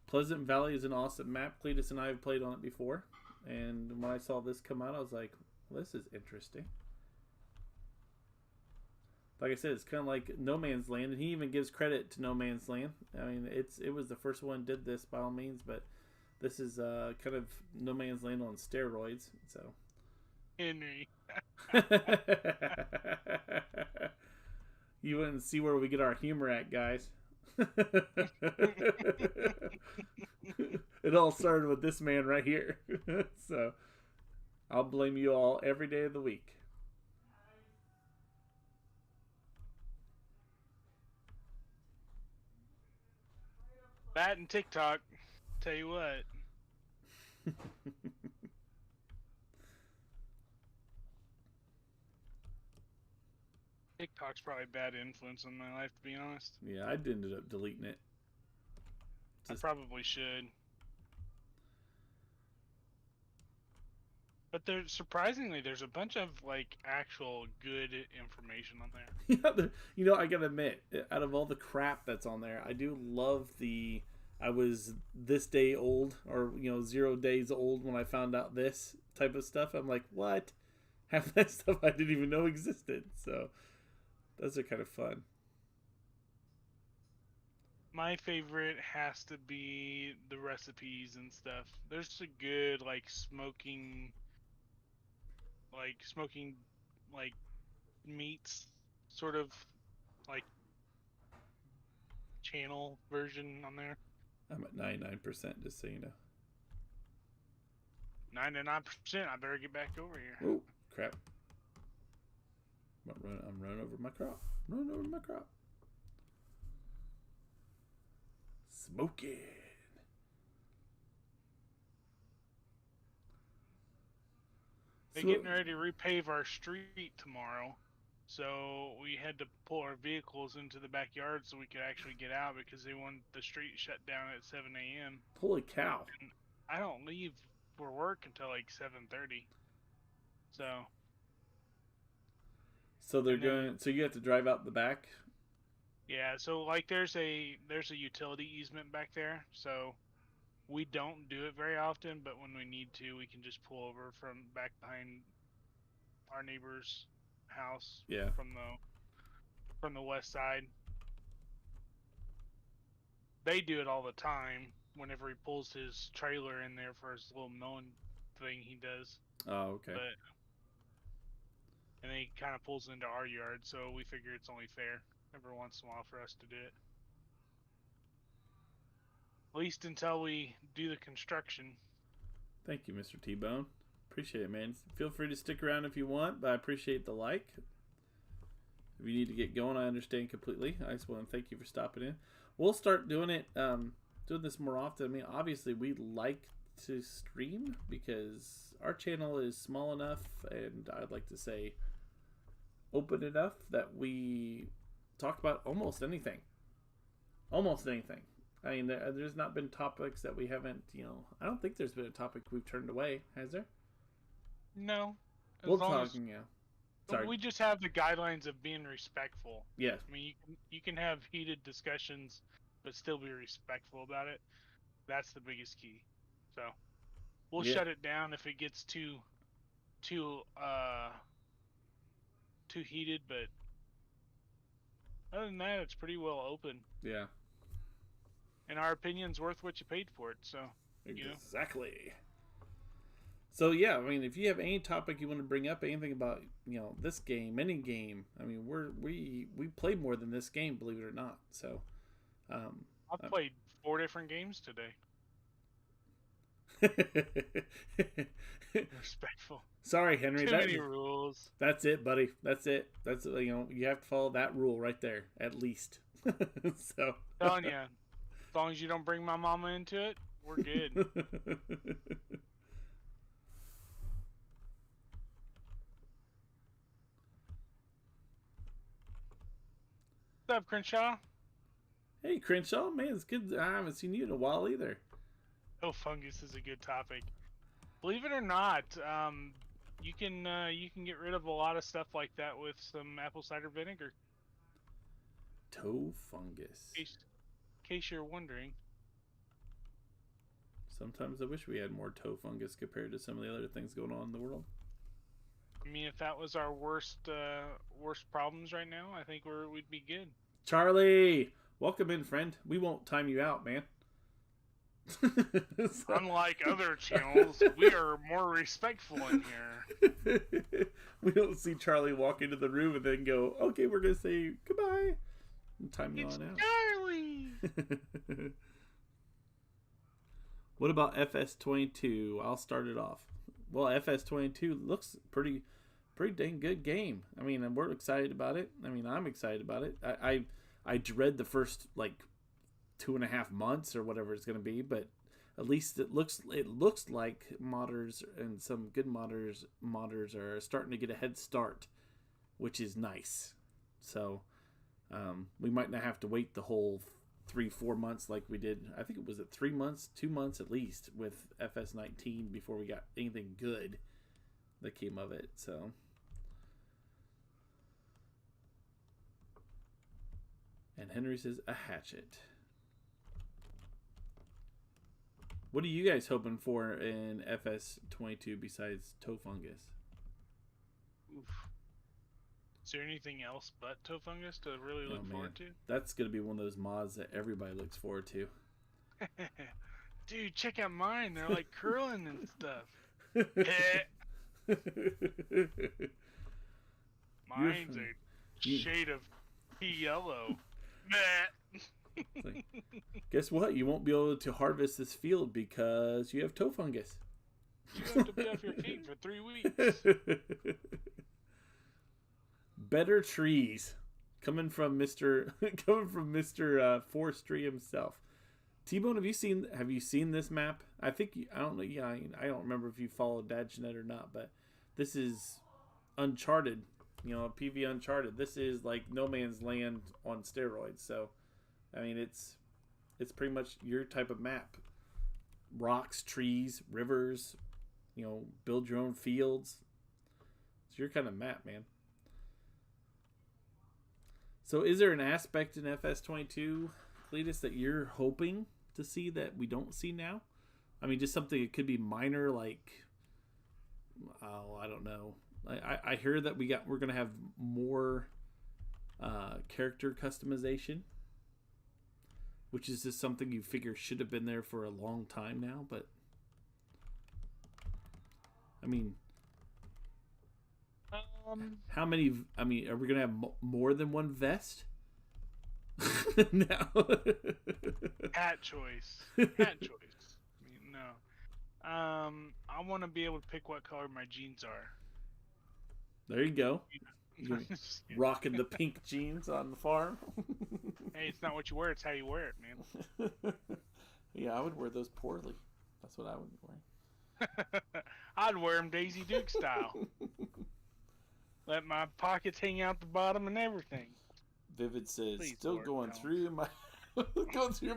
Pleasant Valley is an awesome map. Cleetus and I have played on it before, and when I saw this come out, I was like, well, this is interesting. Like I said, it's kind of like No Man's Land, and he even gives credit to No Man's Land. I mean, it was the first one did this by all means, but this is kind of No Man's Land on steroids. So, Henry. You wouldn't see where we get our humor at, guys. It all started with this man right here. So, I'll blame you all every day of the week. That and TikTok. Tell you what. TikTok's probably a bad influence on my life, to be honest. Yeah, I ended up deleting it. I probably should. But surprisingly, there's a bunch of actual good information on there. Yeah, I gotta admit, out of all the crap that's on there, I do love I was this day old, or 0 days old when I found out this type of stuff. I'm like, what? Half that stuff I didn't even know existed. So those are kind of fun. My favorite has to be the recipes and stuff. There's a good smoking meats sort of channel version on there. I'm at 99%, just so you know. 99%. I better get back over here. Oh, crap. I'm running over my crop. Smoking. They're getting ready to repave our street tomorrow. So we had to pull our vehicles into the backyard so we could actually get out because they want the street shut down at 7 a.m. Holy cow. And I don't leave for work until 7:30. So so you have to drive out the back? Yeah, so there's a utility easement back there. So we don't do it very often, but when we need to, we can just pull over from back behind our neighbor's house. Yeah. From the west side. They do it all the time whenever he pulls his trailer in there for his little mowing thing he does. Oh, okay. And then he kind of pulls into our yard, so we figure it's only fair every once in a while for us to do it. At least until we do the construction. Thank you, Mr. T-Bone. Appreciate it, man. Feel free to stick around if you want, but I appreciate the like. If you need to get going, I understand completely. I just want to thank you for stopping in. We'll start doing it, doing this more often. I mean, obviously, we like to stream because our channel is small enough, and I'd like to say open enough that we talk about almost anything. Almost anything. I mean, there's not been topics that we haven't, I don't think there's been a topic we've turned away, has there? No. We'll talk, yeah. Sorry. We just have the guidelines of being respectful. Yes. I mean, you can have heated discussions, but still be respectful about it. That's the biggest key. So we'll shut it down if it gets too heated, but other than that, it's pretty well open. Yeah. And our opinion's worth what you paid for it. So exactly. So yeah, I mean, if you have any topic you want to bring up, anything about this game, any game, I mean, we play more than this game, believe it or not. So I've played 4 different games today. Respectful. Sorry, Henry. Too many rules. That's it, buddy. That's it. That's you have to follow that rule right there, at least. So telling you, as long as you don't bring my mama into it, we're good. What's up, Crenshaw? Hey, Crenshaw, man, it's good. I haven't seen you in a while either. Oh, fungus is a good topic. Believe it or not, you can get rid of a lot of stuff like that with some apple cider vinegar. Toe fungus. In case you're wondering. Sometimes I wish we had more toe fungus compared to some of the other things going on in the world. I mean, if that was our worst problems right now, I think we'd be good. Charlie, welcome in, friend. We won't time you out, man. Unlike other channels, we are more respectful in here. We don't see Charlie walk into the room and then go, "Okay, we're gonna say goodbye." And time you on out. Charlie. What about FS22? I'll start it off. Well, FS22 looks pretty dang good game. I mean, we're excited about it. I mean, I'm excited about it. I dread the first 2.5 months or whatever it's going to be, but at least it looks like modders and some good modders are starting to get a head start, which is nice. So we might not have to wait the whole 3-4 months like we did. I think it was 3 months, 2 months at least with FS19 before we got anything good that came of it. So and Henry says a hatchet. What are you guys hoping for in FS22 besides toe fungus? Oof. Is there anything else but toe fungus to really look forward to? That's going to be one of those mods that everybody looks forward to. Dude, check out mine. They're like curling and stuff. Mine's a shade of pea yellow. Like, guess what? You won't be able to harvest this field because you have toe fungus. You have to be off your feet for 3 weeks. Better trees coming from Mr. Forestry himself. T-Bone, have you seen this map? I don't know. Yeah, I don't remember if you followed Dadgenet or not, but this is Uncharted. PV Uncharted. This is like No Man's Land on steroids. So, I mean, it's pretty much your type of map. Rocks, trees, rivers. Build your own fields. It's your kind of map, man. So is there an aspect in FS22, Cleetus, that you're hoping to see that we don't see now? I mean, just something that could be minor, like, I don't know. I hear that we're going to have more character customization, which is just something you figure should have been there for a long time now, but I mean... how many? I mean, are we gonna have more than one vest? No. Hat choice. Hat choice. I mean, no. I want to be able to pick what color my jeans are. There you go. You're rocking the pink jeans on the farm. Hey, it's not what you wear; it's how you wear it, man. Yeah, I would wear those poorly. That's what I would wear. I'd wear them Daisy Duke style. Let my pockets hang out the bottom and everything. Vivid says, Please, still Lord, going no. through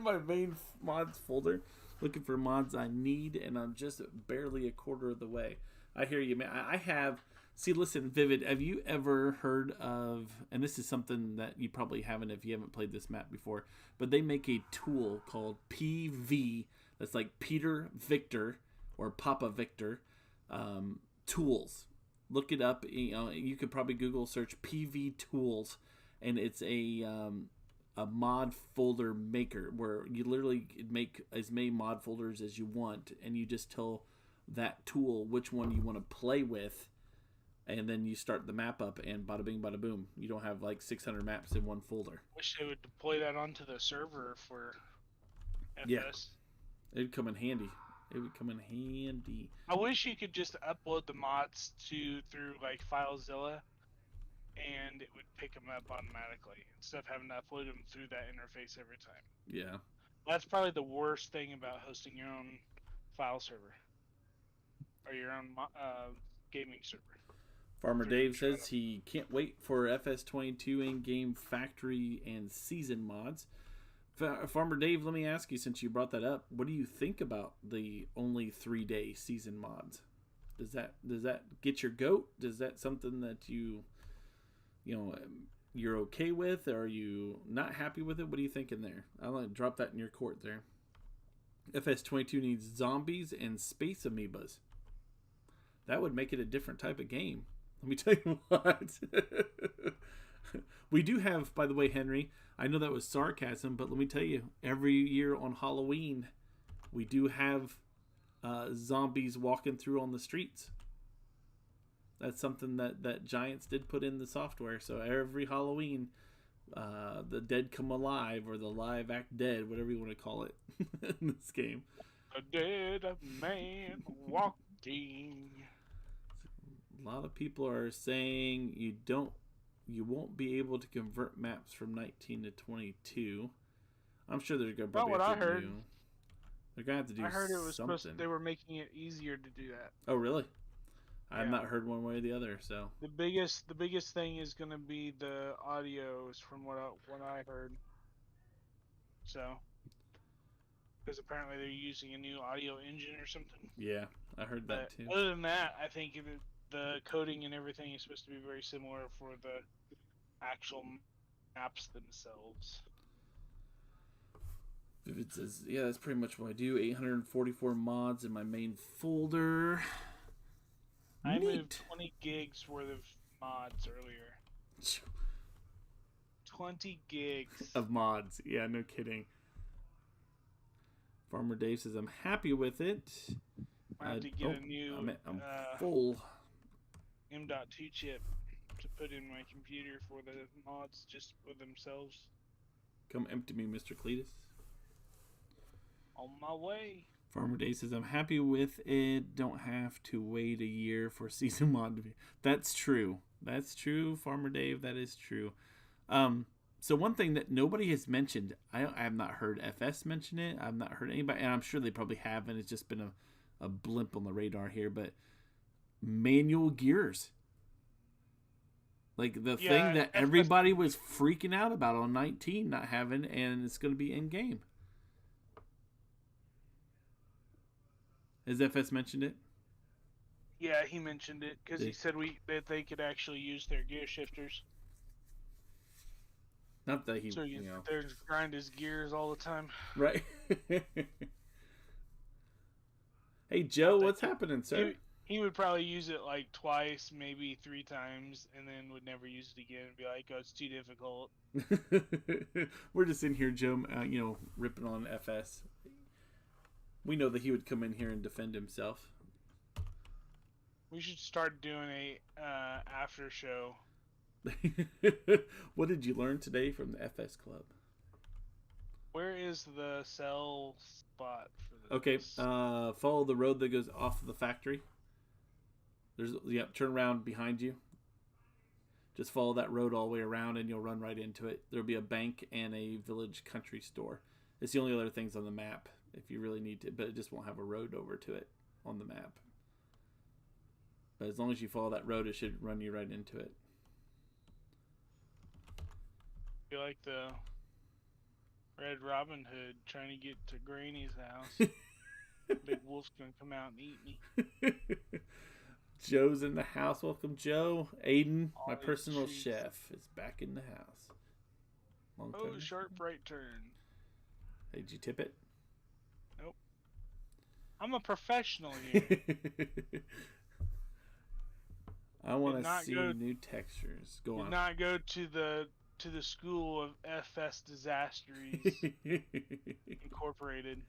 my main mods folder, looking for mods I need, and I'm just barely a quarter of the way. I hear you, man. I have See, listen, Vivid, have you ever heard of, and this is something that you probably haven't if you haven't played this map before, but they make a tool called PV, that's like Peter Victor or Papa Victor tools. Look it up. You could probably Google search PV tools, and it's a mod folder maker where you literally make as many mod folders as you want, and you just tell that tool which one you want to play with. And then you start the map up, and bada bing, bada boom. You don't have like 600 maps in one folder. Wish they would deploy that onto the server for FS. Yeah. It'd come in handy. It would come in handy. I wish you could just upload the mods through like FileZilla, and it would pick them up automatically instead of having to upload them through that interface every time. Yeah. That's probably the worst thing about hosting your own file server or your own gaming server. Farmer Dave says he can't wait for FS22 in-game factory and season mods. Farmer Dave, let me ask you, since you brought that up, what do you think about the only 3-day season mods? Does that get your goat? Is that something that you're okay with? Or are you not happy with it? What are you thinking there? I'll let drop that in your court there. FS22 needs zombies and space amoebas. That would make it a different type of game. Let me tell you what. We do have, by the way, Henry, I know that was sarcasm, but let me tell you, every year on Halloween, we do have zombies walking through on the streets. That's something that Giants did put in the software. So every Halloween, the dead come alive, or the live act dead, whatever you want to call it in this game. A dead man walking. A lot of people are saying you won't be able to convert maps from 19 to 22. I'm sure they're going to probably have to do. They're going to have to do. I heard it was something. They were making it easier to do that. Oh, really? I've not heard one way or the other. So the biggest thing is going to be the audios, from what I heard. So, because apparently they're using a new audio engine or something. Yeah, I heard that too. Other than that, I think the coding and everything is supposed to be very similar for the actual maps themselves. Vivid says, yeah, that's pretty much what I do. 844 mods in my main folder. I moved 20 gigs worth of mods earlier. 20 gigs. Of mods. Yeah, no kidding. Farmer Dave says, I'm happy with it. I have to get a new I'm full. M.2 chip to put in my computer for the mods just for themselves. Come empty me, Mr. Cleetus. On my way. Farmer Day says, I'm happy with it. Don't have to wait a year for season mod to be. That's true. That's true, Farmer Dave. That is true. So one thing that nobody has mentioned, I have not heard FS mention it. I've not heard anybody, and I'm sure they probably have, and it's just been a blimp on the radar here, but manual gears. Like the thing that everybody was freaking out about on 19 not having, and it's going to be in game. Has FS mentioned it? Yeah, he mentioned it because he said that they could actually use their gear shifters. Not that he, so they grind his gears all the time. Right. Hey Joe, what's happening, sir? He would probably use it like twice, maybe 3 times, and then would never use it again and be like, "Oh, it's too difficult." We're just in here, Joe, ripping on FS. We know that he would come in here and defend himself. We should start doing a after show. What did you learn today from the FS Club? Where is the sell spot for this? Okay, follow the road that goes off of the factory. Turn around behind you. Just follow that road all the way around and you'll run right into it. There'll be a bank and a village country store. It's the only other things on the map if you really need to, but it just won't have a road over to it on the map. But as long as you follow that road, it should run you right into it. I feel like the Red Robin Hood trying to get to Granny's house. Big Wolf's gonna come out and eat me. Joe's in the house. Welcome, Joe. Aiden, my Always personal treats. chef, is back in the house. Long Oh, time. sharp right turn. Hey, did you tip it? Nope. I'm a professional here. I want Did to not see go- new textures. Go Did on. not go to the school of FS Disastries Incorporated.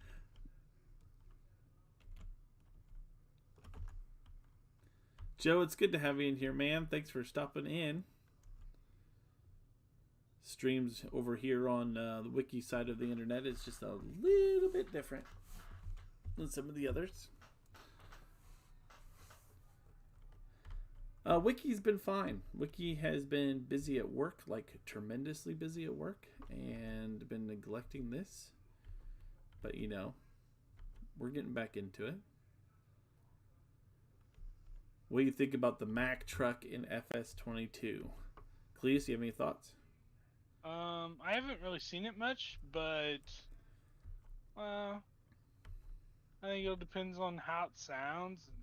Joe, it's good to have you in here, man. Thanks for stopping in. Streams over here on the wiki side of the internet is just a little bit different than some of the others. Wiki's been fine. Wiki has been busy at work, like tremendously busy at work, and been neglecting this. But you know, we're getting back into it. What do you think about the Mack truck in FS22? Cleetus, you have any thoughts? I haven't really seen it much, but I think it depends on how it sounds and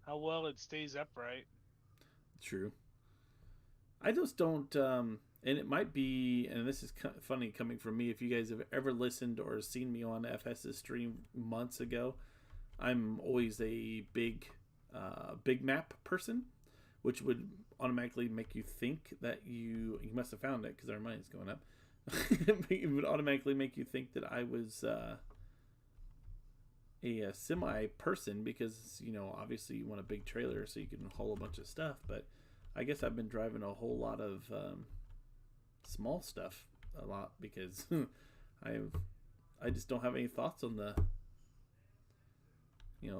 how well it stays upright. True. I just don't, and it might be, and this is funny coming from me, if you guys have ever listened or seen me on FS's stream months ago, I'm always a big map person, which would automatically make you think that you must have found it because our money's going up. It would automatically make you think that I was a semi person because, you know, obviously you want a big trailer so you can haul a bunch of stuff, but I guess I've been driving a whole lot of small stuff a lot because I just don't have any thoughts on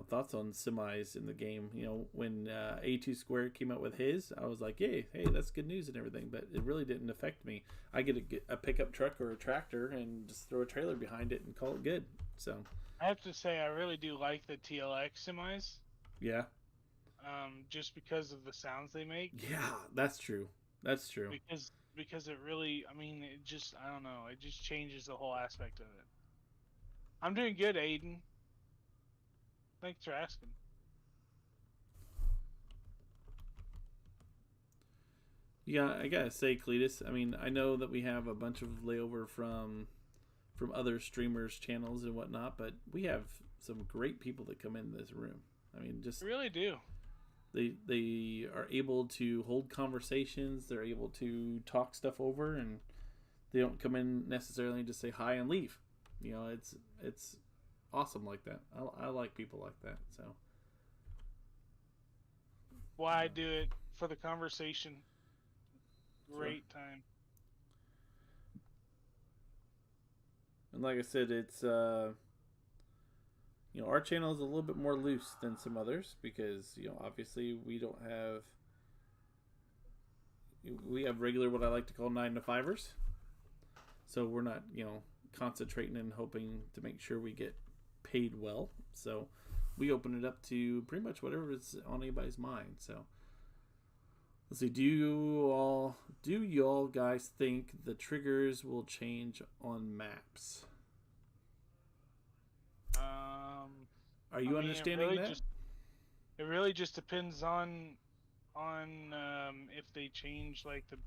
thoughts on semis in the game. You know, when A2 Squared came out with his, I was like, hey, that's good news and everything, but it really didn't affect me. I get a pickup truck or a tractor and just throw a trailer behind it and call it good. So I have to say, I really do like the TLX semis. yeah. Just because of the sounds they make. Yeah, that's true. That's true. Because it really, I mean, it just, I don't know, it just changes the whole aspect of it. I'm doing good, Aiden. Thanks for asking. Yeah, I gotta say, Cleetus, I mean, I know that we have a bunch of layover from other streamers' channels and whatnot, but we have some great people that come in this room. I mean, just I really do. They are able to hold conversations. They're able to talk stuff over, and they don't come in necessarily and just say hi and leave. You know, it's awesome like that. I like people like that. So Why I do it for the conversation. Great time. And like I said, it's you know, our channel is a little bit more loose than some others because, you know, obviously we have regular, what I like to call 9 to 5ers. So we're not, you know, concentrating and hoping to make sure we get paid well. So we open it up to pretty much whatever is on anybody's mind. So let's see. Do you all guys think the triggers will change on maps? Are you understanding that? It really just depends on if they change like the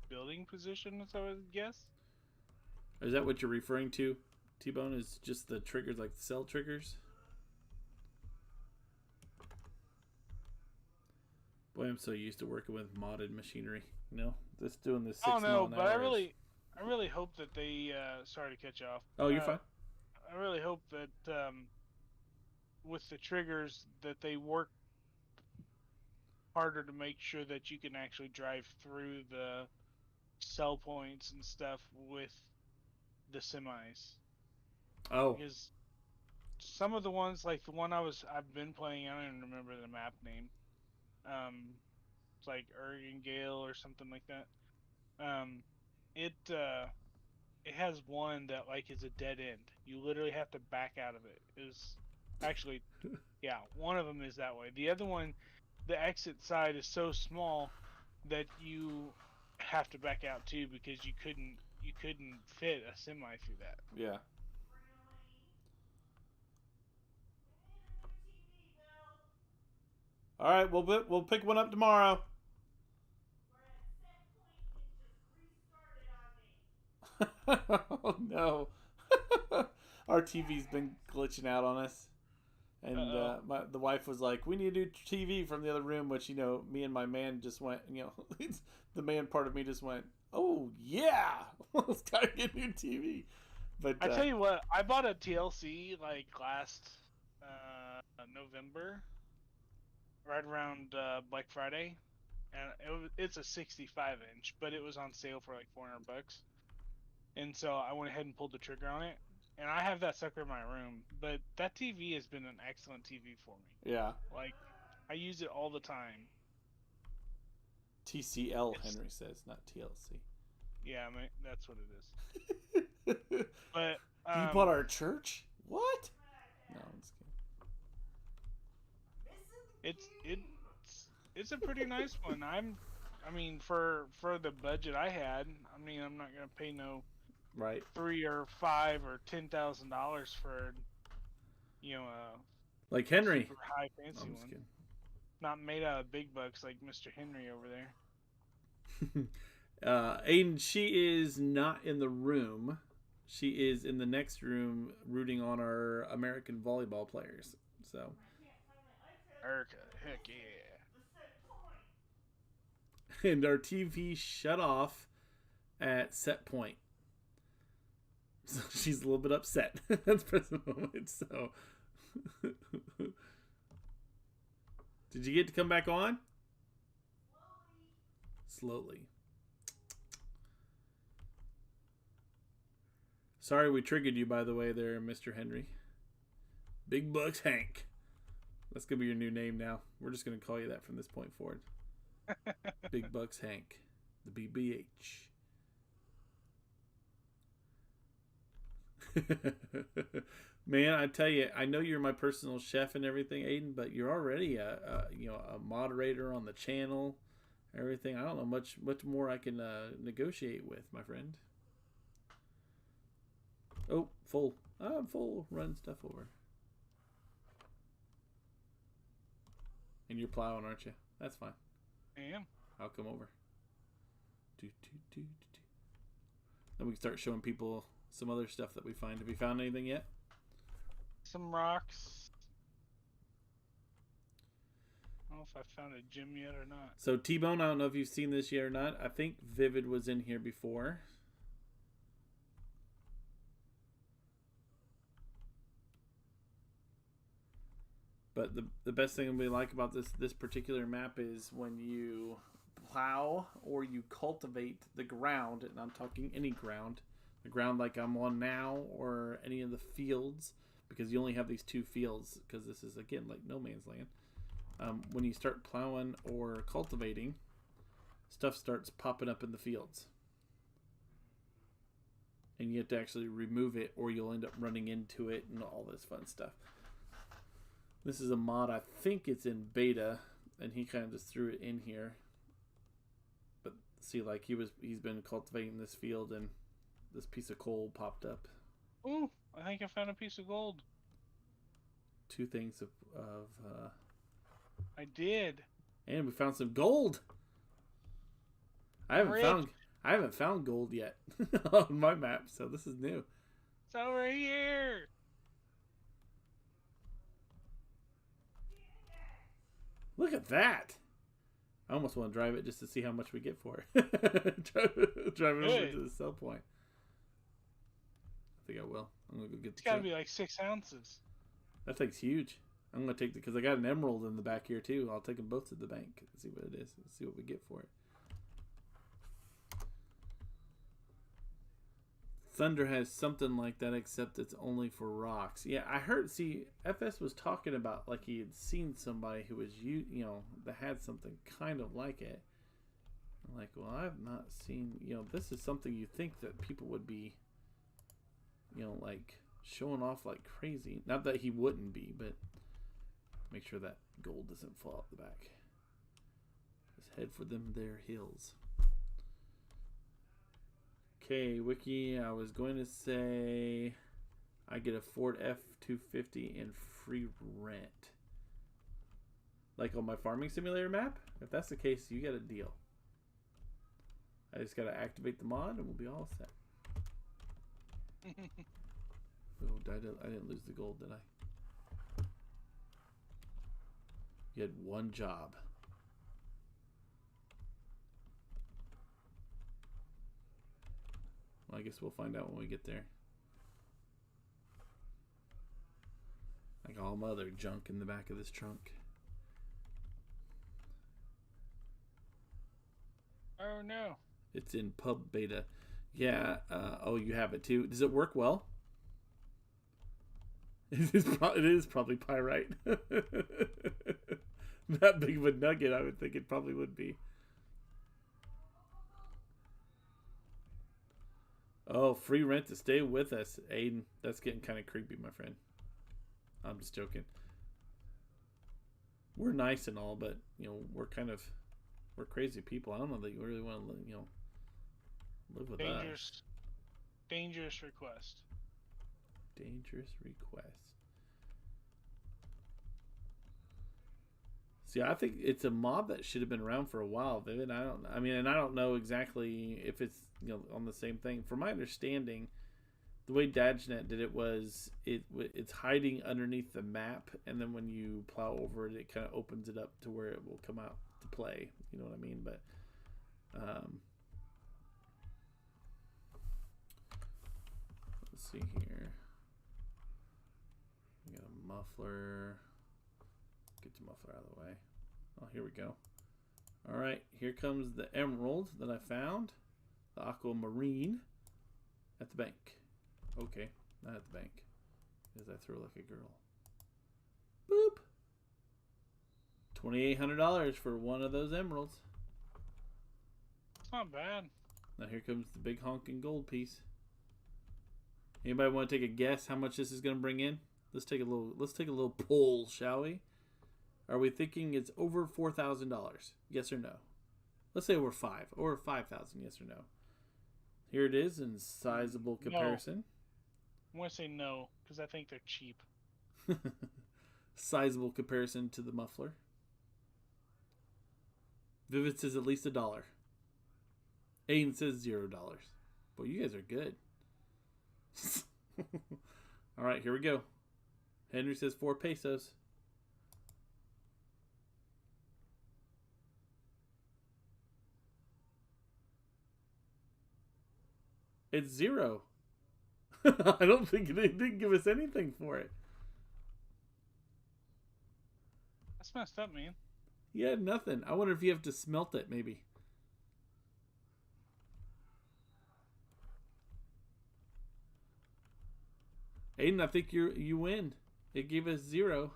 building position, as I would guess. Is that what you're referring to, T-Bone? Is just the triggers, like the cell triggers? Boy, I'm so used to working with modded machinery. You know, just doing this 6 Oh no, but I hours. really hope that they sorry to cut you off. Oh, you're fine. I really hope that with the triggers that they work harder to make sure that you can actually drive through the sell points and stuff with the semis. Oh, Because some of the ones, like the one I've been playing, I don't even remember the map name. It's like Ergengale or something like that. It has one that like is a dead end. You literally have to back out of it. Is actually, yeah, one of them is that way. The other one, the exit side is so small that you have to back out too because you couldn't fit a semi through that. yeah. All right, we'll pick one up tomorrow. Oh no. Our TV's been glitching out on us. And the wife was like, we need a new TV from the other room, which, me and my man just went, the man part of me just went, oh, yeah, let's gotta get a new TV. But I tell you what, I bought a TLC like last November, right around Black Friday, and it's a 65-inch, but it was on sale for like $400. And so I went ahead and pulled the trigger on it. And I have that sucker in my room, but that TV has been an excellent TV for me. Yeah. Like, I use it all the time. TCL, Henry says, not TLC. Yeah, man, that's what it is. But you bought our church? What? No, I'm just kidding. It's a pretty nice one. I mean, for the budget I had, I mean, I'm not gonna pay no. Right. $3,000 or $5,000 or $10,000 for, like Henry, super high fancy one. Kidding. Not made out of big bucks like Mr. Henry over there. Aiden, she is not in the room. She is in the next room rooting on our American volleyball players. So. Erica, heck yeah. And our TV shut off at set point. So she's a little bit upset at the present moment. So, did you get to come back on? Slowly. Sorry we triggered you, by the way, there, Mr. Henry. Big Bucks Hank. That's gonna be your new name now. We're just gonna call you that from this point forward. Big Bucks Hank, the BBH. Man, I tell you, I know you're my personal chef and everything, Aiden, but you're already a moderator on the channel, everything. I don't know much more I can negotiate with, my friend. Oh, full. I'm full. Run stuff over. And you're plowing, aren't you? That's fine. I am. I'll come over. Then we can start showing people some other stuff that we find. Have you found anything yet? Some rocks. I don't know if I found a gem yet or not. So T-Bone, I don't know if you've seen this yet or not. I think Vivid was in here before. But the best thing we like about this particular map is when you plow or you cultivate the ground, and I'm talking any ground, the ground like I'm on now or any of the fields, because you only have these two fields because this is, again, like no man's land. When you start plowing or cultivating, stuff starts popping up in the fields. And you have to actually remove it or you'll end up running into it and all this fun stuff. This is a mod, I think it's in beta, and he kind of just threw it in here. But see, like he's been cultivating this field and this piece of coal popped up. Ooh, I think I found a piece of gold. Two things of I did. And we found some gold. I haven't found gold yet on my map, so this is new. It's over here. Look at that. I almost want to drive it just to see how much we get for it. drive it over to the sell point. I think I will. I'm going to go get the It's got to be like 6 ounces. That thing's huge. I'm going to take because I got an emerald in the back here too. I'll take them both to the bank and see what it is. See what we get for it. Thunder has something like that, except it's only for rocks. Yeah, I heard. See, FS was talking about like he had seen somebody who was that had something kind of like it. I'm like, well, I've not seen. This is something you think that people would be, like showing off like crazy. Not that he wouldn't be, but make sure that gold doesn't fall out the back. Just head for them there hills. Okay, Wiki, I was going to say I get a Ford F-250 and free rent. Like on my farming simulator map? If that's the case, you get a deal. I just gotta activate the mod and we'll be all set. Oh, I didn't lose the gold, did I? You had one job. Well, I guess we'll find out when we get there. Like all my other junk in the back of this trunk. Oh no. It's in pub beta. Yeah. Oh, you have it too. Does it work well? It is probably pyrite. That big of a nugget, I would think it probably would be. Oh, free rent to stay with us, Aiden. That's getting kind of creepy, my friend. I'm just joking. We're nice and all, but you know we're crazy people. I don't know that you really want to live with us. Dangerous request. Dangerous request. See, I think it's a mod that should have been around for a while, Vivid. I don't know exactly if it's on the same thing. From my understanding, the way Dadgenet did it was it's hiding underneath the map, and then when you plow over it, it kind of opens it up to where it will come out to play. You know what I mean? But let's see here. We got a muffler. Get the muffler out of the way. Oh, here we go. All right, here comes the emerald that I found. The aquamarine at the bank. Okay, not at the bank. Because I throw like a girl. Boop. $2,800 for one of those emeralds. It's not bad. Now here comes the big honking gold piece. Anybody want to take a guess how much this is going to bring in? Let's take a little poll, shall we? Are we thinking it's over $4,000? Yes or no? Let's say over 5 or 5,000. Yes or no? Here it is in sizable comparison. No. I'm going to say no because I think they're cheap. Sizable comparison to the muffler. Vivid says at least $1. Aiden says $0. Boy, you guys are good. All right, here we go. Henry says 4 pesos. It's 0. I don't think they didn't give us anything for it. That's messed up, man. Yeah, nothing. I wonder if you have to smelt it, maybe. Aiden, I think you win. It gave us 0.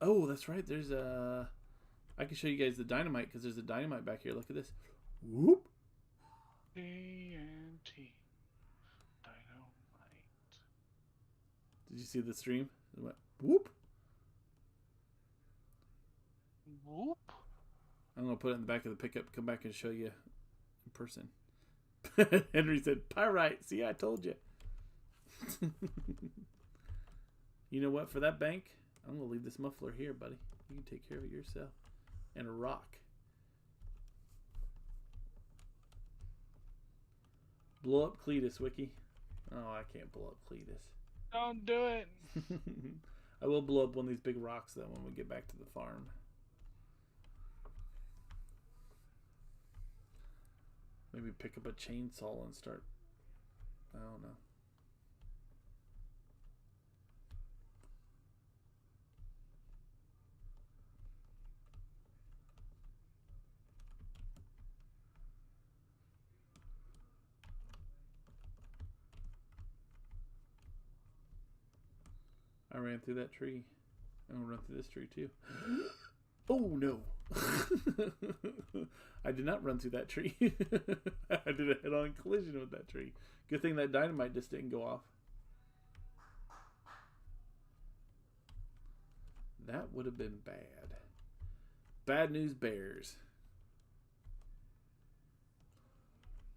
Oh, that's right. There's a... I can show you guys the dynamite because there's a dynamite back here. Look at this. Whoop. TNT. Dynamite. Did you see the stream? It went whoop. Whoop. I'm going to put it in the back of the pickup. Come back and show you in person. Henry said, pyrite. See, I told you. You know what? For that bank, I'm going to leave this muffler here, buddy. You can take care of it yourself. And a rock. Blow up Cleetus, Wicky. Oh, I can't blow up Cleetus. Don't do it. I will blow up one of these big rocks, though, when we get back to the farm. Maybe pick up a chainsaw and start. I don't know. I ran through that tree. I'm gonna run through this tree too. Oh no! I did not run through that tree. I did a head-on collision with that tree. Good thing that dynamite just didn't go off. That would have been bad. Bad news bears.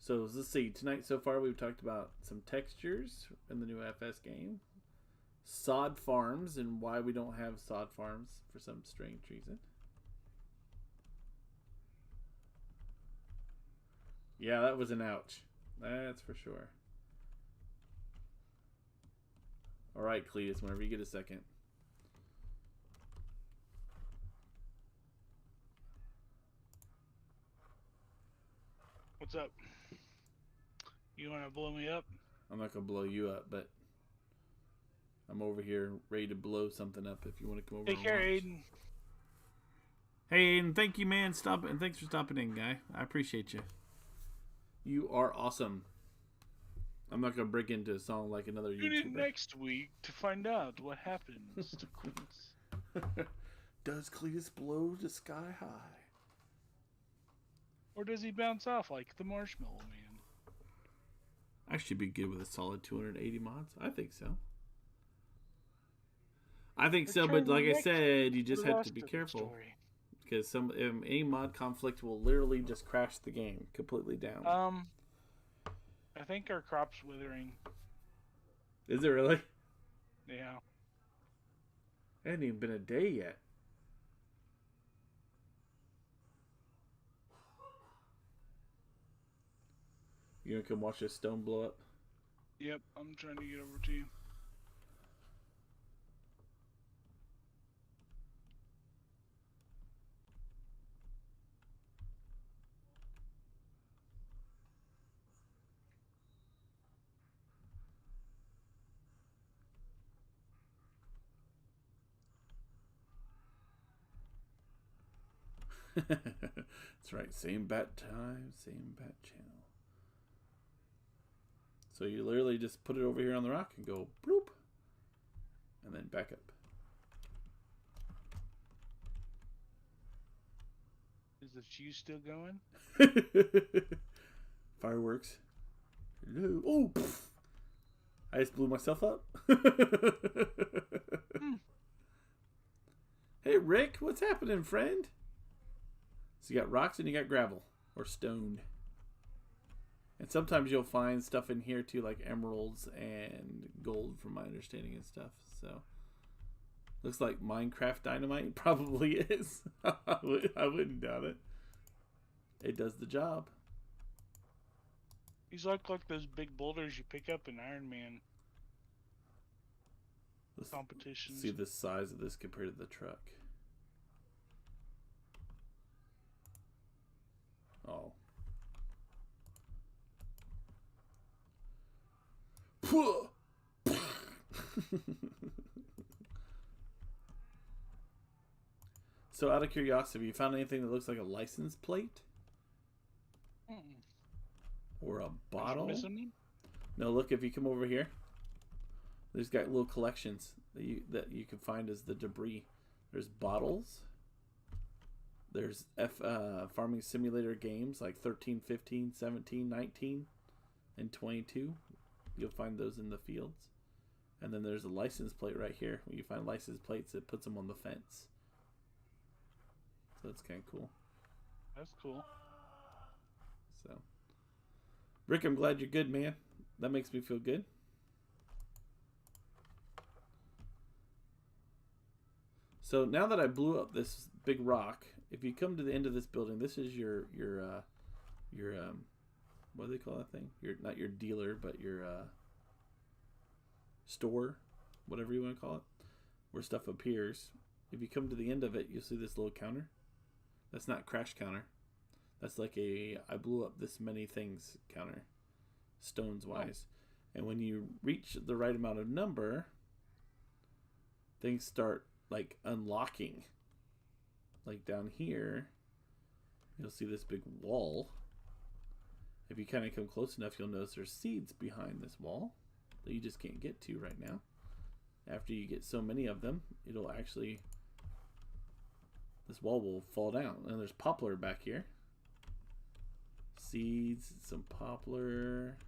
So let's see. Tonight so far we've talked about some textures in the new FS game. Sod farms and why we don't have sod farms for some strange reason. Yeah, that was an ouch. That's for sure. Alright, Cleetus, whenever you get a second. What's up? You want to blow me up? I'm not going to blow you up, but I'm over here ready to blow something up if you want to come over. Take care, Aiden. Hey, Aiden, thank you, man. Stop and thanks for stopping in, guy. I appreciate you. You are awesome. I'm not going to break into a song like another YouTuber. Tune in next week to find out what happens to Cleetus. Does Cleetus blow the sky high? Or does he bounce off like the Marshmallow Man? I should be good with a solid 280 mods. I think so. I think so, but like I said, you just have to be careful. Because any mod conflict will literally just crash the game completely down. I think our crop's withering. Is it really? Yeah. It hasn't even been a day yet. You gonna come watch this stone blow up? Yep, I'm trying to get over to you. That's right. Same bat time, same bat channel. So you literally just put it over here on the rock and go bloop, and then back up. Is the fuse still going? Fireworks. Hello. Oh, pff. I just blew myself up. Hey, Rick, what's happening, friend? So you got rocks and you got gravel or stone. And sometimes you'll find stuff in here too, like emeralds and gold from my understanding and stuff. So looks like Minecraft dynamite probably is. I wouldn't doubt it. It does the job. These look like those big boulders you pick up in Iron Man competitions. See the size of this compared to the truck. Oh. So out of curiosity, have you found anything that looks like a license plate? Or a bottle? No, look, if you come over here, there's got little collections that you can find as the debris. There's bottles. There's farming simulator games like 13, 15, 17, 19, and 22. You'll find those in the fields. And then there's a license plate right here. When you find license plates, it puts them on the fence. So that's kind of cool. That's cool. So, Rick, I'm glad you're good, man. That makes me feel good. So now that I blew up this big rock, if you come to the end of this building, this is your what do they call that thing? Not your dealer, but your store, whatever you want to call it, where stuff appears. If you come to the end of it, you'll see this little counter. That's not crash counter. That's like a I blew up this many things counter, stones wise. And when you reach the right amount of number, things start like unlocking. Like down here, you'll see this big wall. If you kind of come close enough, you'll notice there's seeds behind this wall that you just can't get to right now. After you get so many of them, it'll actually, this wall will fall down. And there's poplar back here. Seeds, some poplar,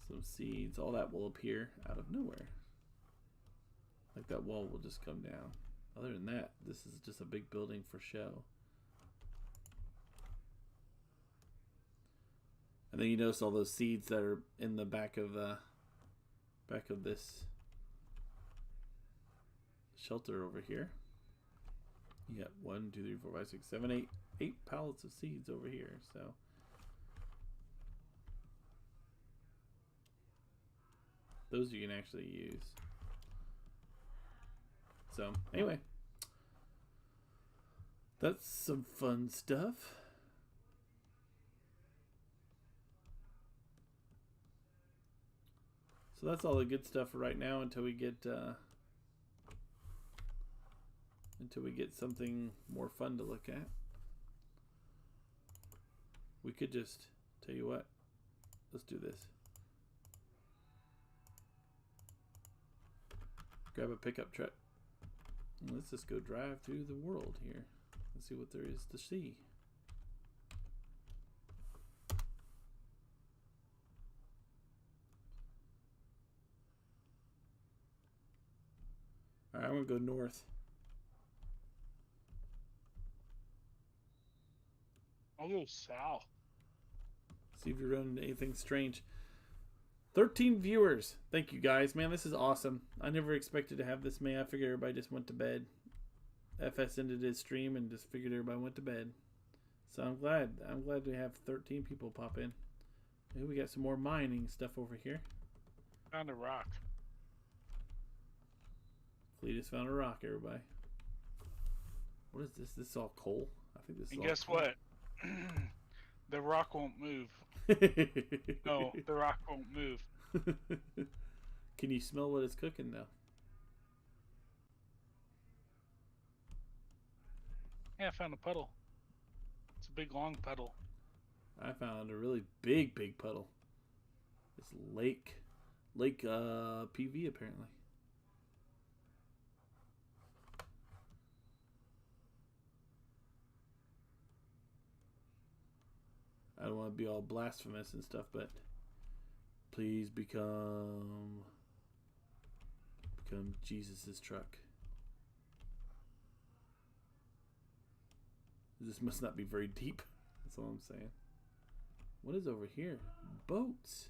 some seeds, all that will appear out of nowhere. Like that wall will just come down. Other than that, this is just a big building for show. And then you notice all those seeds that are in the back of this shelter over here. You got 1, 2, 3, 4, 5, 6, 7, 8 pallets of seeds over here. So those you can actually use. So anyway, that's some fun stuff. So that's all the good stuff for right now until we get something more fun to look at. We could just tell you what. Let's do this. Grab a pickup truck. And let's just go drive through the world here and see what there is to see. Alright, I'm going to go north. I'll go south. See if you're running anything strange. 13 viewers. Thank you guys. Man, this is awesome. I never expected to have this many. I figured everybody just went to bed. FS ended his stream and just figured everybody went to bed. So I'm glad. I'm glad we have 13 people pop in. Maybe we got some more mining stuff over here. Found a rock. Cleetus found a rock, everybody. What is this? This is all coal? I think this is And all guess coal. what? The rock won't move. No, the rock won't move. Can you smell what it's cooking now? Yeah, I found a puddle. It's a big long puddle. I found a really big puddle. It's lake PV apparently. I don't want to be all blasphemous and stuff, but please become Jesus's truck. This must not be very deep. That's all I'm saying. What is over here? Boats.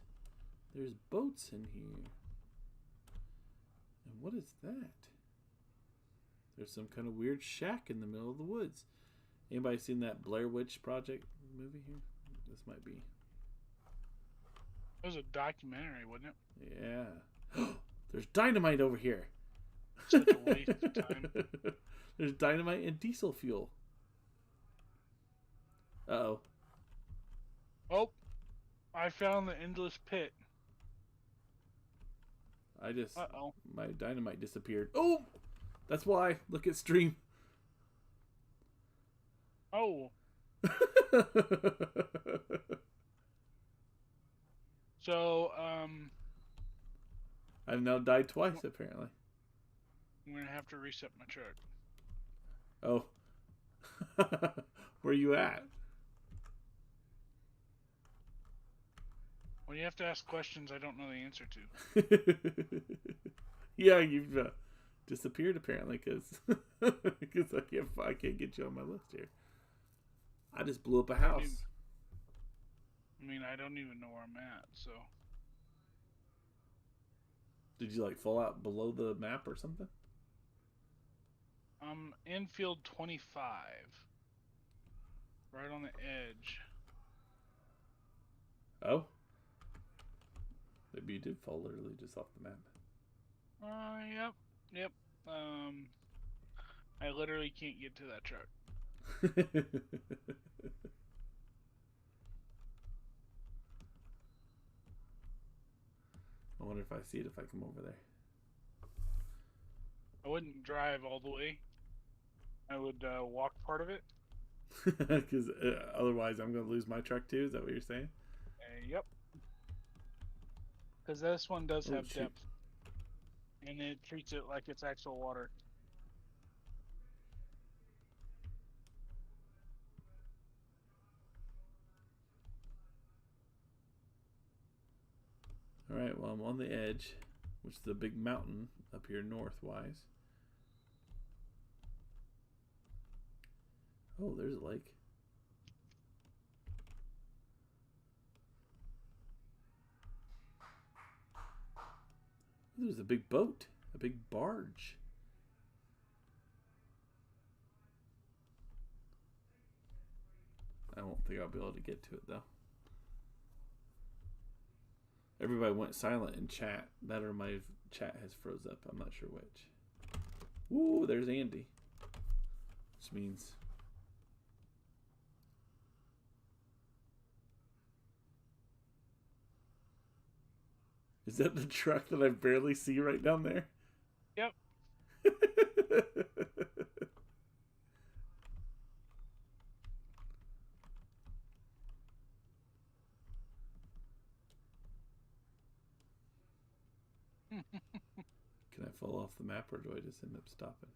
There's boats in here. And what is that? There's some kind of weird shack in the middle of the woods. Anybody seen that Blair Witch Project movie here? This might be. It was a documentary, wasn't it? Yeah. There's dynamite over here. Such a waste of time. There's dynamite and diesel fuel. Uh-oh. Oh, I found the endless pit. Uh-oh. My dynamite disappeared. Oh! That's why. Look at stream. Oh. So, I've now died twice, apparently. I'm gonna have to reset my truck. Oh. Where you at? Well, you have to ask questions I don't know the answer to. Yeah, you've disappeared apparently because I can't get you on my list here. I just blew up a house. I don't even know where I'm at, so. Did you like fall out below the map or something? Infield 25. Right on the edge. Oh? Maybe you did fall literally just off the map. Yep. I literally can't get to that truck. I wonder if I see it if I come over there. I wouldn't drive all the way. I would walk part of it. Because otherwise I'm going to lose my truck too? Is that what you're saying? Yep. Because this one does have shoot. depth. And it treats it like it's actual water. Alright, well I'm on the edge, which is a big mountain up here northwise. Oh, there's a lake. There's a big boat. A big barge. I don't think I'll be able to get to it, though. Everybody went silent in chat. That or my chat has froze up. I'm not sure which. Ooh, there's Andy. Which means... Is that the truck that I barely see right down there? Yep. Can I fall off the map or do I just end up stopping?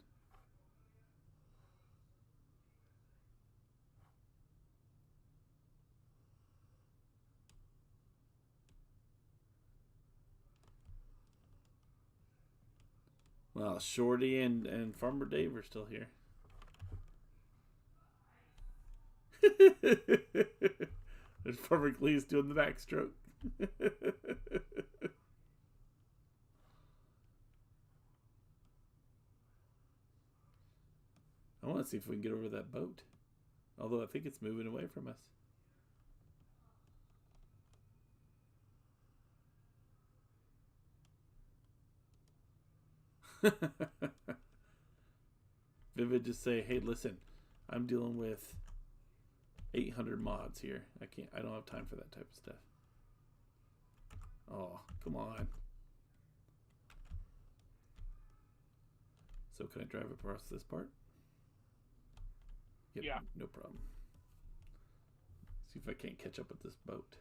Well, Shorty and Farmer Dave are still here. There's Farmer Cleetus doing the backstroke. I want to see if we can get over that boat. Although I think it's moving away from us. Vivid just say, hey, listen, I'm dealing with 800 mods here. I don't have time for that type of stuff. Oh, come on. So can I drive across this part? Yep, yeah. No problem. See if I can't catch up with this boat.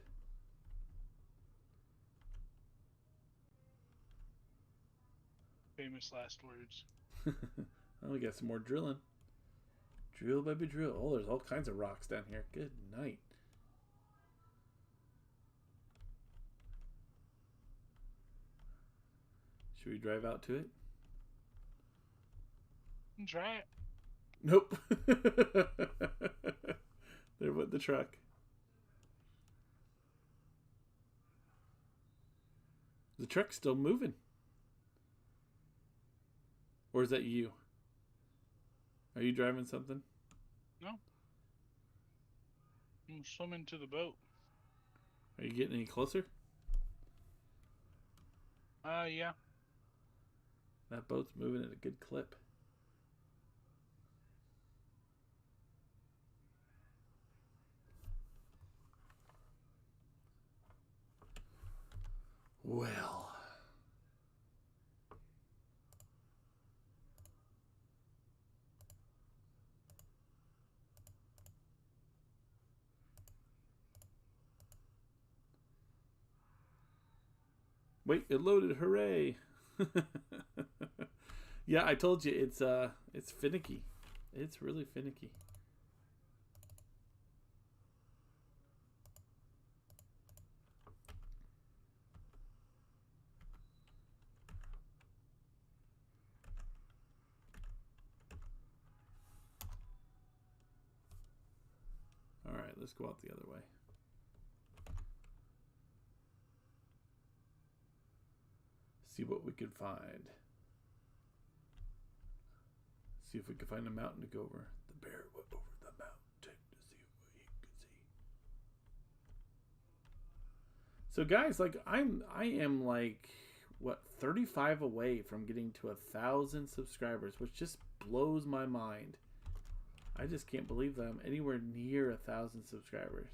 Famous last words. Oh, we got some more drilling. Drill, baby, drill. Oh, there's all kinds of rocks down here. Good night. Should we drive out to it? Try it. Nope. There went the truck. The truck's still moving. Or is that you? Are you driving something? No. I'm swimming to the boat. Are you getting any closer? Yeah. That boat's moving at a good clip. Well. Wait, it loaded. Hooray. Yeah, I told you it's finicky. It's really finicky. All right, let's go out the other way. See what we could find. See if we can find a mountain to go over. The bear went over the mountain to see what he could see. So guys, like I am like what 35 away from getting to 1,000 subscribers, which just blows my mind. I just can't believe that I'm anywhere near 1,000 subscribers.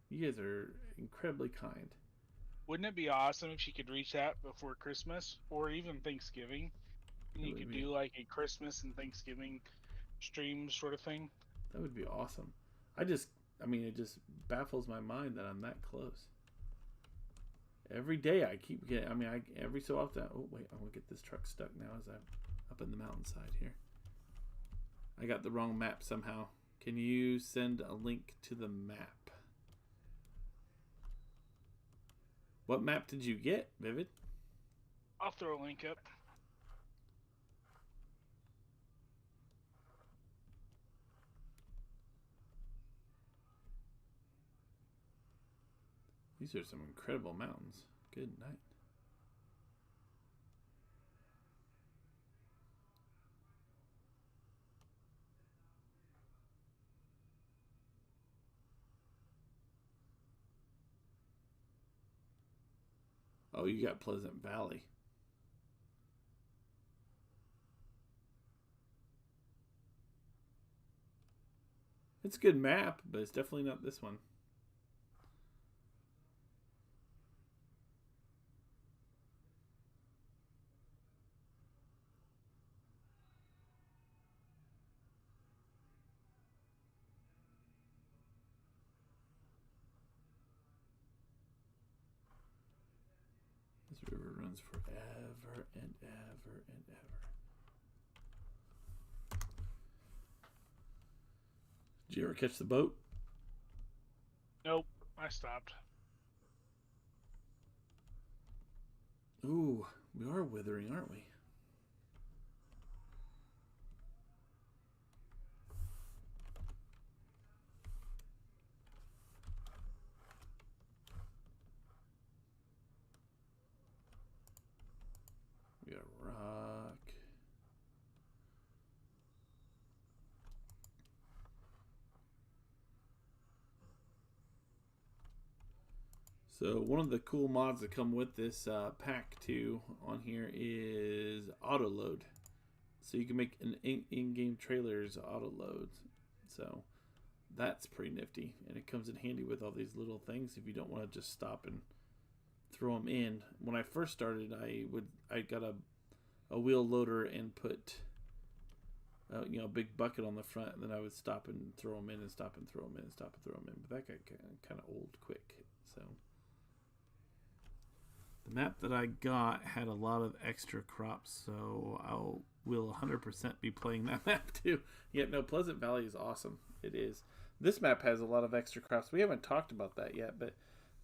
You guys are incredibly kind. Wouldn't it be awesome if you could reach that before Christmas or even Thanksgiving? And you could do like a Christmas and Thanksgiving stream sort of thing. That would be awesome. I mean, it just baffles my mind that I'm that close. Every day I keep getting, every so often, oh wait, I want to get this truck stuck now as I'm up in the mountainside here. I got the wrong map somehow. Can you send a link to the map? What map did you get, Vivid? I'll throw a link up. These are some incredible mountains. Good night. Oh, you got Pleasant Valley. It's a good map, but it's definitely not this one. This river runs forever and ever and ever. Did you ever catch the boat? Nope, I stopped. Ooh, we are withering, aren't we? We got rock. So one of the cool mods that come with this pack too on here is auto load. So you can make an in-game trailers auto load. So that's pretty nifty, and it comes in handy with all these little things if you don't want to just stop and throw them in. When I first started, I got a wheel loader and put a big bucket on the front, and then I would stop and throw them in and stop and throw them in and stop and throw them in. But that got kind of old quick. So the map that I got had a lot of extra crops, so will 100% be playing that map too. Yet no, Pleasant Valley is awesome. It is. This map has a lot of extra crops. We haven't talked about that yet, but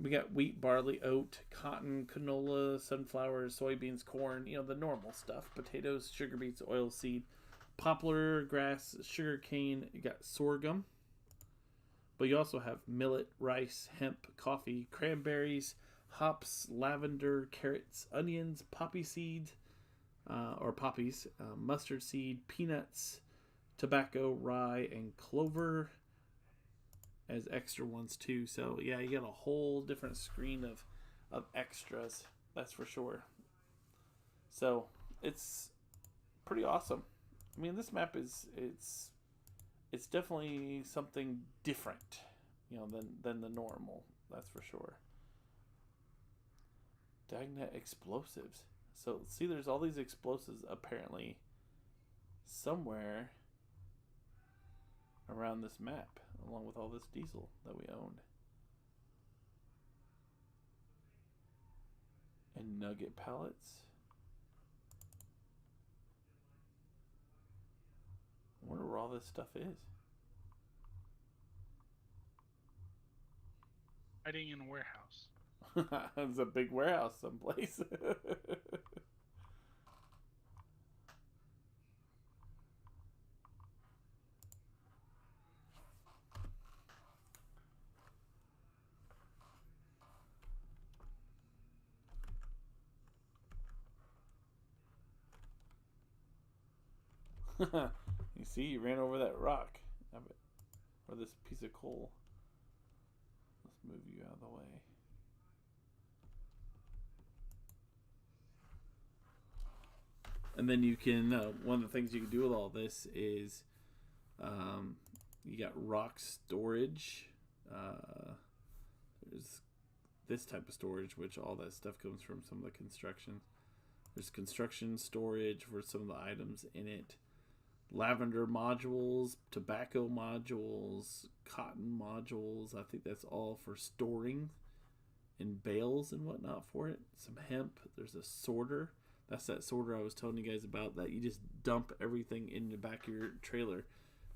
we got wheat, barley, oat, cotton, canola, sunflowers, soybeans, corn, the normal stuff. Potatoes, sugar beets, oilseed, poplar, grass, sugar cane. You got sorghum. But you also have millet, rice, hemp, coffee, cranberries, hops, lavender, carrots, onions, poppy seed, or poppies, mustard seed, peanuts, tobacco, rye, and clover as extra ones too. So yeah, you got a whole different screen of extras, that's for sure. So it's pretty awesome. I mean, this map it's definitely something different, than the normal, that's for sure. Dagnet explosives. So see, there's all these explosives apparently somewhere around this map, along with all this diesel that we owned. And nugget pallets. I wonder where all this stuff is. Hiding in a warehouse. It's a big warehouse someplace. You see, you ran over that rock. Or this piece of coal. Let's move you out of the way. And then you can, one of the things you can do with all this is you got rock storage. There's this type of storage, which all that stuff comes from some of the construction. There's construction storage for some of the items in it. Lavender modules, tobacco modules, cotton modules. I think that's all for storing in bales and whatnot for it. Some hemp. There's a sorter. That's that sorter I was telling you guys about, that you just dump everything in the back of your trailer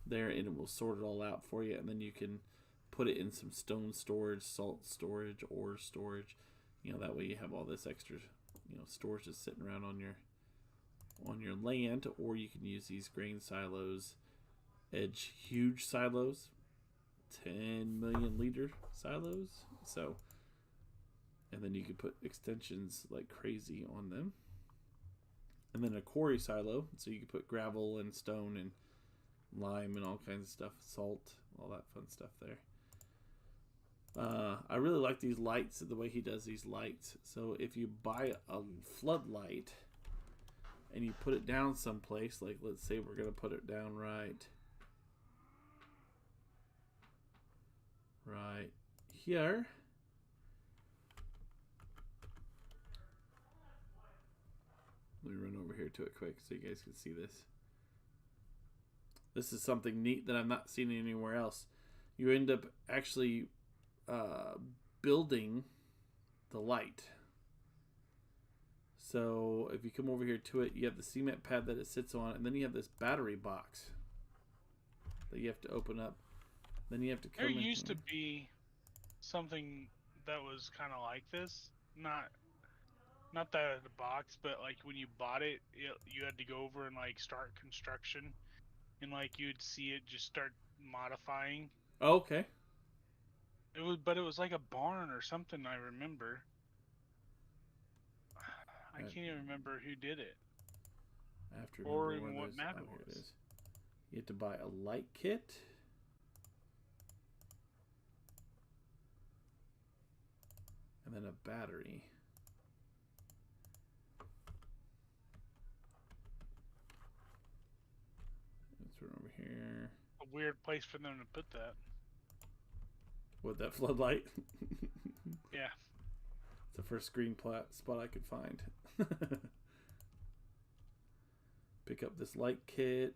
there, and it will sort it all out for you. And then you can put it in some stone storage, salt storage, ore storage. That way you have all this extra, storage just sitting around on your land. Or you can use these grain silos, Edge huge silos, 10 million liter silos. So And then you can put extensions like crazy on them. And then a quarry silo, so you can put gravel and stone and lime and all kinds of stuff, salt, all that fun stuff there. I really like these lights, the way he does these lights. So if you buy a floodlight and you put it down someplace, like let's say we're going to put it down right here. Let me run over here to it quick so you guys can see this. This is something neat that I've not seen anywhere else. You end up actually building the light. So if you come over here to it, you have the cement pad that it sits on, and then you have this battery box that you have to open up. Then you have to come There in used here. to be something that was kind of like this. Not the box, but like when you bought it, you had to go over and like start construction, and like you'd see it just start modifying. Oh, okay. But it was like a barn or something. I remember. I can't even remember who did it. I have to remember or even where what map it here was. it is. You have to buy a light kit. And then a battery. Let's run over here. A weird place for them to put that. What, that floodlight? Yeah. It's the first screen spot I could find. Pick up this light kit.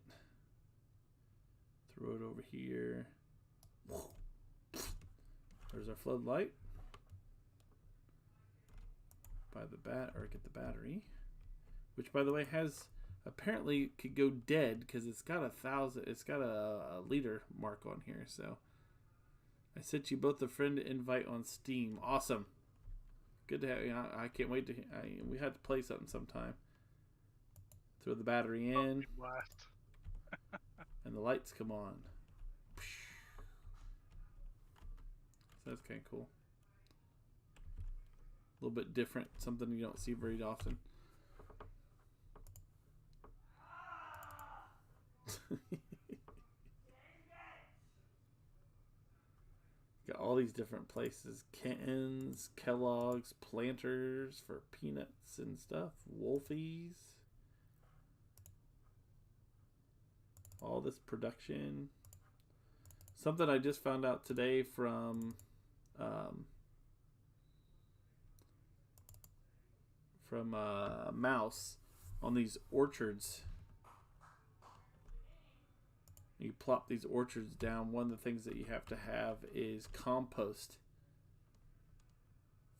Throw it over here. There's our floodlight. Buy the get the battery, which by the way has apparently could go dead because it's got a liter mark on here. So I sent you both a friend invite on Steam. Awesome. Good to have you. I can't wait to. We had to play something sometime. Throw the battery in, and the lights come on. So that's kind of cool. A little bit different, something you don't see very often. Got all these different places. Kenton's, Kellogg's, Planters for peanuts and stuff. Wolfies. All this production. Something I just found out today from Mouse on these orchards. You plop these orchards down. One of the things that you have to have is compost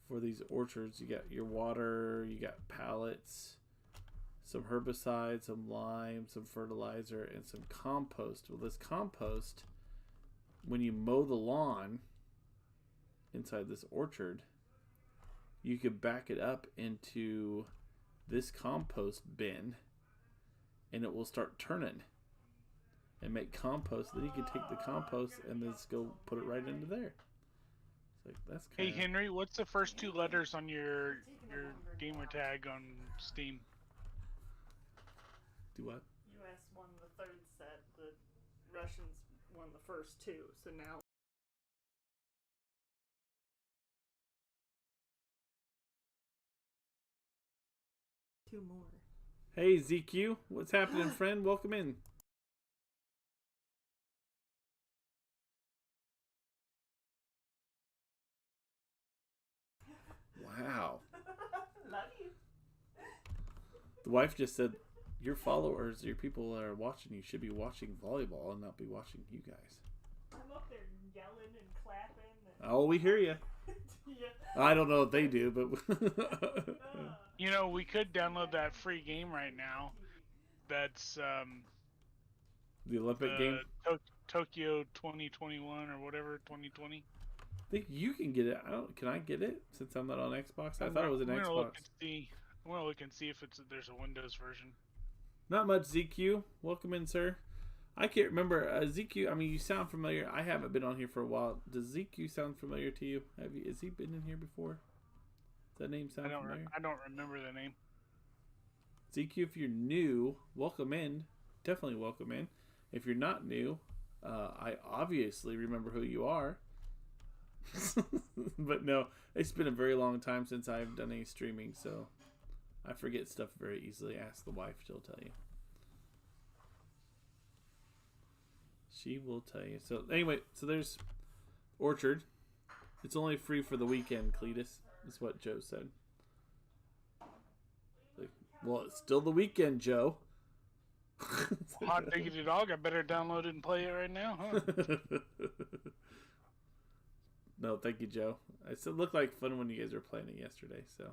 for these orchards. You got your water, you got pallets, some herbicide, some lime, some fertilizer, and some compost. Well, this compost, when you mow the lawn inside this orchard, you could back it up into this compost bin and it will start turning and make compost. Then you can take the compost and just go put it right into there. It's like, that's kind Hey Henry, what's the first two letters on your gamer tag on Steam? Do what? US won the third set. The Russians won the first two. So now. Two more. Hey ZQ, what's happening, friend? Welcome in. Wow. Love you. The wife just said, your followers, your people that are watching you should be watching volleyball and not be watching you guys. I'm up there yelling and clapping. And... Oh, we hear you. Yeah. I don't know what they do, but... You know, we could download that free game right now. That's the Olympic game? Tokyo 2021 or whatever, 2020. I think you can get it. Can I get it since I'm not on Xbox? I thought it was an Xbox. I'm gonna look and see if there's a Windows version. Not much, ZQ. Welcome in, sir. I can't remember ZQ. I mean, you sound familiar. I haven't been on here for a while. Does ZQ sound familiar to you? Has he been in here before? Does that name sound familiar? I don't remember the name. ZQ, if you're new, welcome in. Definitely welcome in. If you're not new, I obviously remember who you are. But no, it's been a very long time since I've done any streaming, so I forget stuff very easily. Ask the wife, she'll tell you. She will tell you. So anyway, so there's Orchard. It's only free for the weekend, Cleetus, is what Joe said. Like, well, it's still the weekend, Joe. Hot diggity dog, I better download it and play it right now, huh? No, thank you, Joe. It looked like fun when you guys were playing it yesterday, so.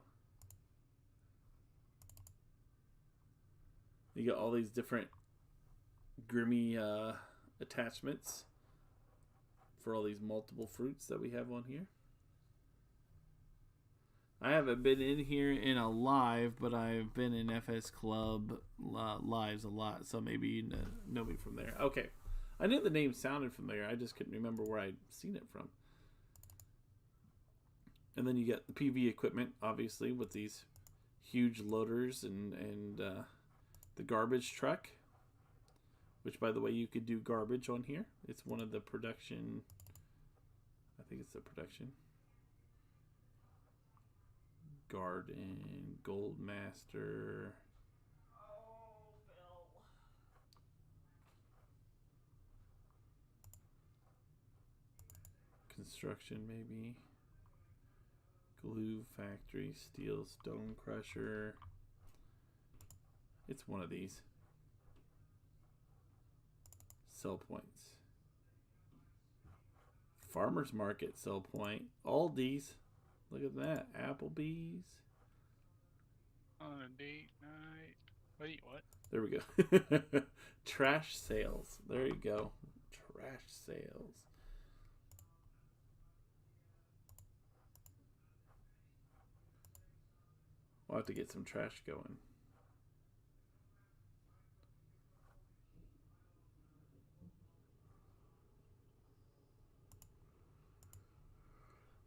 You got all these different grimy attachments for all these multiple fruits that we have on here. I haven't been in here in a live, but I've been in FS Club lives a lot, so maybe you know me from there. Okay. I knew the name sounded familiar. I just couldn't remember where I'd seen it from. And then you get the PV equipment, obviously, with these huge loaders and the garbage truck. Which, by the way, you could do garbage on here. It's one of the production... I think it's the production. Garden, Gold Master. Oh, Bill. Construction, maybe. Glue Factory, Steel Stone Crusher. It's one of these. Sell points. Farmers Market sell point. Aldi's. Look at that. Applebee's. On a date night. Wait, what? There we go. Trash sales. There you go. Trash sales. We'll have to get some trash going.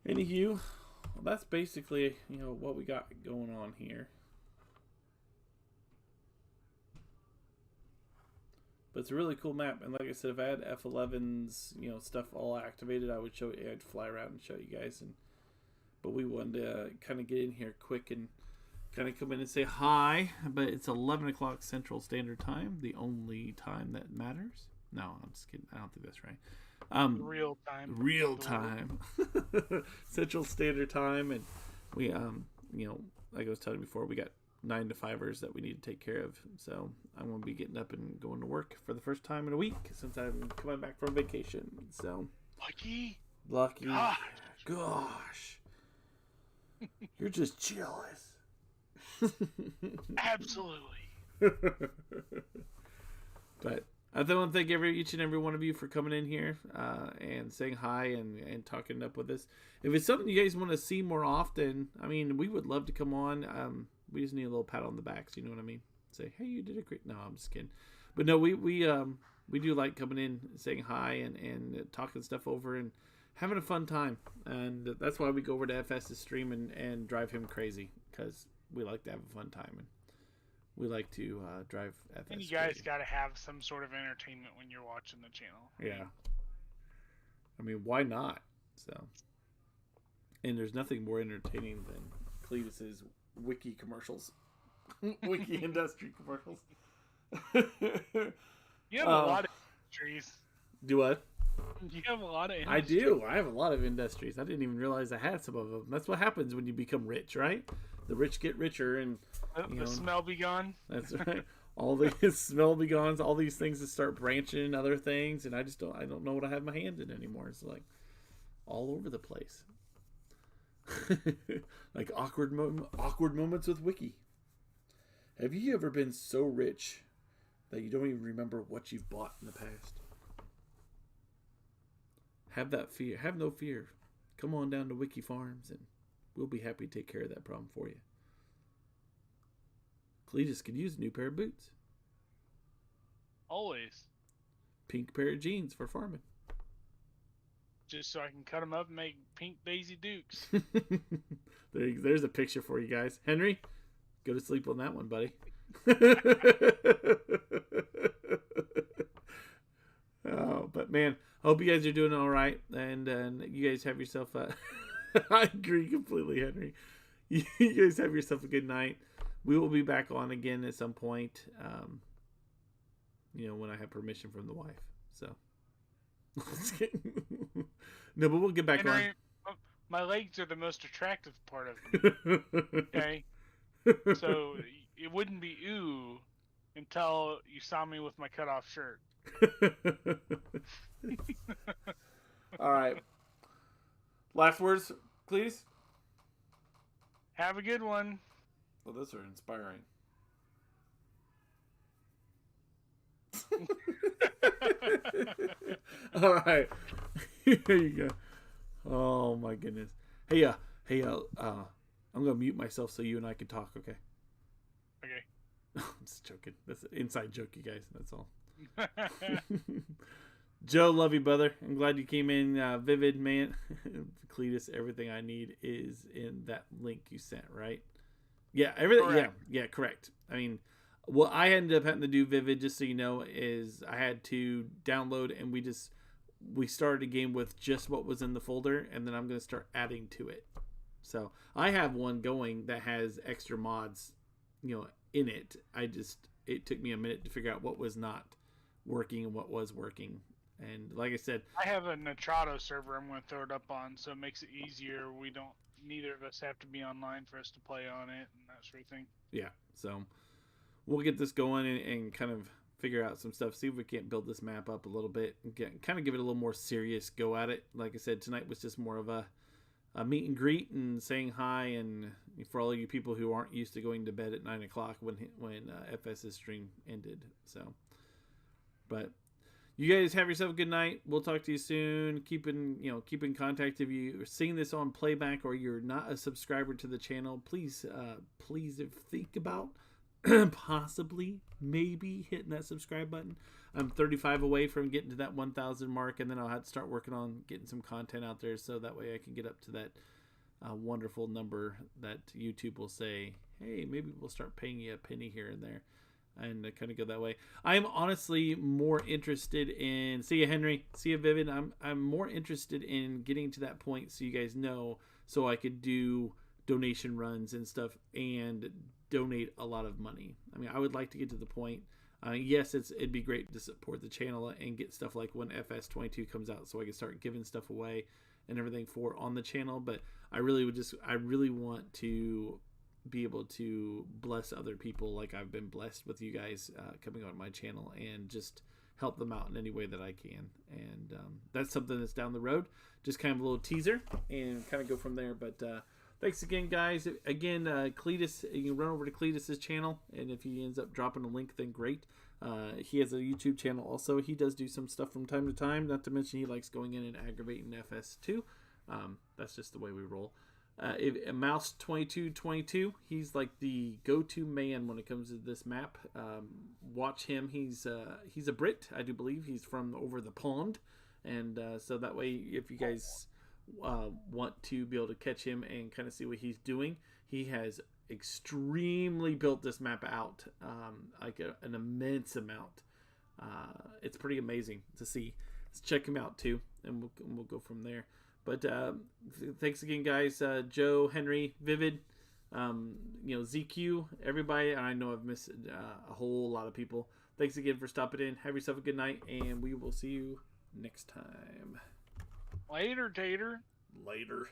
Anywho, well, that's basically, what we got going on here. But it's a really cool map, and like I said, if I had F11's, stuff all activated, I would show you. I'd fly around and show you guys. But we wanted to kind of get in here quick and kind of come in and say hi. But it's 11 o'clock Central Standard Time, the only time that matters. No, I'm just kidding. I don't think that's right. Real time. Real time. Central Standard Time, and we like I was telling you before, we got 9 to 5ers that we need to take care of. So I'm gonna be getting up and going to work for the first time in a week since I'm coming back from vacation. So lucky. Gosh. You're just jealous. Absolutely. But I want to thank each and every one of you for coming in here and saying hi and talking up with us. If it's something you guys want to see more often, I mean, we would love to come on. We just need a little pat on the back, so you know what I mean? Say, hey, you did a great... No, I'm just kidding. But no, we do like coming in, saying hi and talking stuff over and having a fun time. And that's why we go over to FS's stream and drive him crazy, because we like to have a fun time. And we like to drive FS. And you guys got to have some sort of entertainment when you're watching the channel. Yeah. I mean, why not? So, and there's nothing more entertaining than Cleetus's Wicky commercials. Wicky industry commercials. You have a lot of industries. Do what? You have a lot of industries. I do. I have a lot of industries. I didn't even realize I had some of them. That's what happens when you become rich, right? The rich get richer, and the smell be gone. That's right. All the smell be gone. All these things that start branching other things, and I don't know what I have my hand in anymore. It's like all over the place. Like awkward moments with Wicky. Have you ever been so rich that you don't even remember what you've bought in the past? Have that fear. Have no fear. Come on down to Wicky Farms and we'll be happy to take care of that problem for you. Cleetus could use a new pair of boots. Always. Pink pair of jeans for farming. just so I can cut them up and make pink Daisy Dukes. There's a picture for you guys. Henry, go to sleep on that one, buddy. Oh, but man, hope you guys are doing all right, and you guys have yourself a. I agree completely, Henry. You guys have yourself a good night. We will be back on again at some point. When I have permission from the wife. So. No, but we'll get back on. My legs are the most attractive part of me. Okay, so it wouldn't be ooh until you saw me with my cutoff shirt. All right. Last words, please. Have a good one. Well, those are inspiring. All right. Here you go. Oh my goodness. Hey, I'm gonna mute myself so you and I can talk. Okay. Okay. I'm just joking. That's an inside joke, you guys. That's all. Joe, love you, brother. I'm glad you came in. Vivid, man. Cleetus, everything I need is in that link you sent, right? Yeah, everything. Correct. Yeah, correct. I mean, what I ended up having to do, Vivid, just so you know, is I had to download, and we started a game with just what was in the folder, and then I'm going to start adding to it. So I have one going that has extra mods, in it. It took me a minute to figure out what was not working and what was working. And like I said, I have a Nitrado server I'm going to throw it up on, so it makes it easier. Neither of us have to be online for us to play on it and that sort of thing. Yeah, so we'll get this going and kind of figure out some stuff. See if we can't build this map up a little bit and kind of give it a little more serious go at it. Like I said, tonight was just more of a meet and greet and saying hi, and for all of you people who aren't used to going to bed at 9 o'clock when FS's stream ended. So, but you guys have yourself a good night. We'll talk to you soon. Keep in contact. If you're seeing this on playback or you're not a subscriber to the channel, please think about possibly maybe hitting that subscribe button. I'm 35 away from getting to that 1,000 mark, and then I'll have to start working on getting some content out there so that way I can get up to that wonderful number that YouTube will say, hey, maybe we'll start paying you a penny here and there, and kind of go that way. I'm honestly more interested in, see you, Henry, see you, Vivid. I'm more interested in getting to that point so you guys know, so I could do donation runs and stuff and donate a lot of money. I mean, I would like to get to the point. Yes, it'd be great to support the channel and get stuff like when FS22 comes out, so I can start giving stuff away and everything for on the channel. But I really want to be able to bless other people like I've been blessed with you guys coming on my channel, and just help them out in any way that I can. And that's something that's down the road. Just kind of a little teaser and kind of go from there. But thanks again, guys. Again, Cleetus, you can run over to Cleetus's channel, and if he ends up dropping a link, then great. He has a YouTube channel also. He does do some stuff from time to time, not to mention he likes going in and aggravating FS2. That's just the way we roll. Mouse 2222, he's like the go-to man when it comes to this map. Watch him. He's a Brit, I do believe. He's from over the pond, and so that way, if you guys want to be able to catch him and kind of see what he's doing, he has extremely built this map out, like an immense amount. It's pretty amazing to see. Let's check him out too, and we'll go from there. But thanks again, guys. Joe, Henry, Vivid, ZQ, everybody. I know I've missed a whole lot of people. Thanks again for stopping in. Have yourself a good night, and we will see you next time. Later, Tater. Later.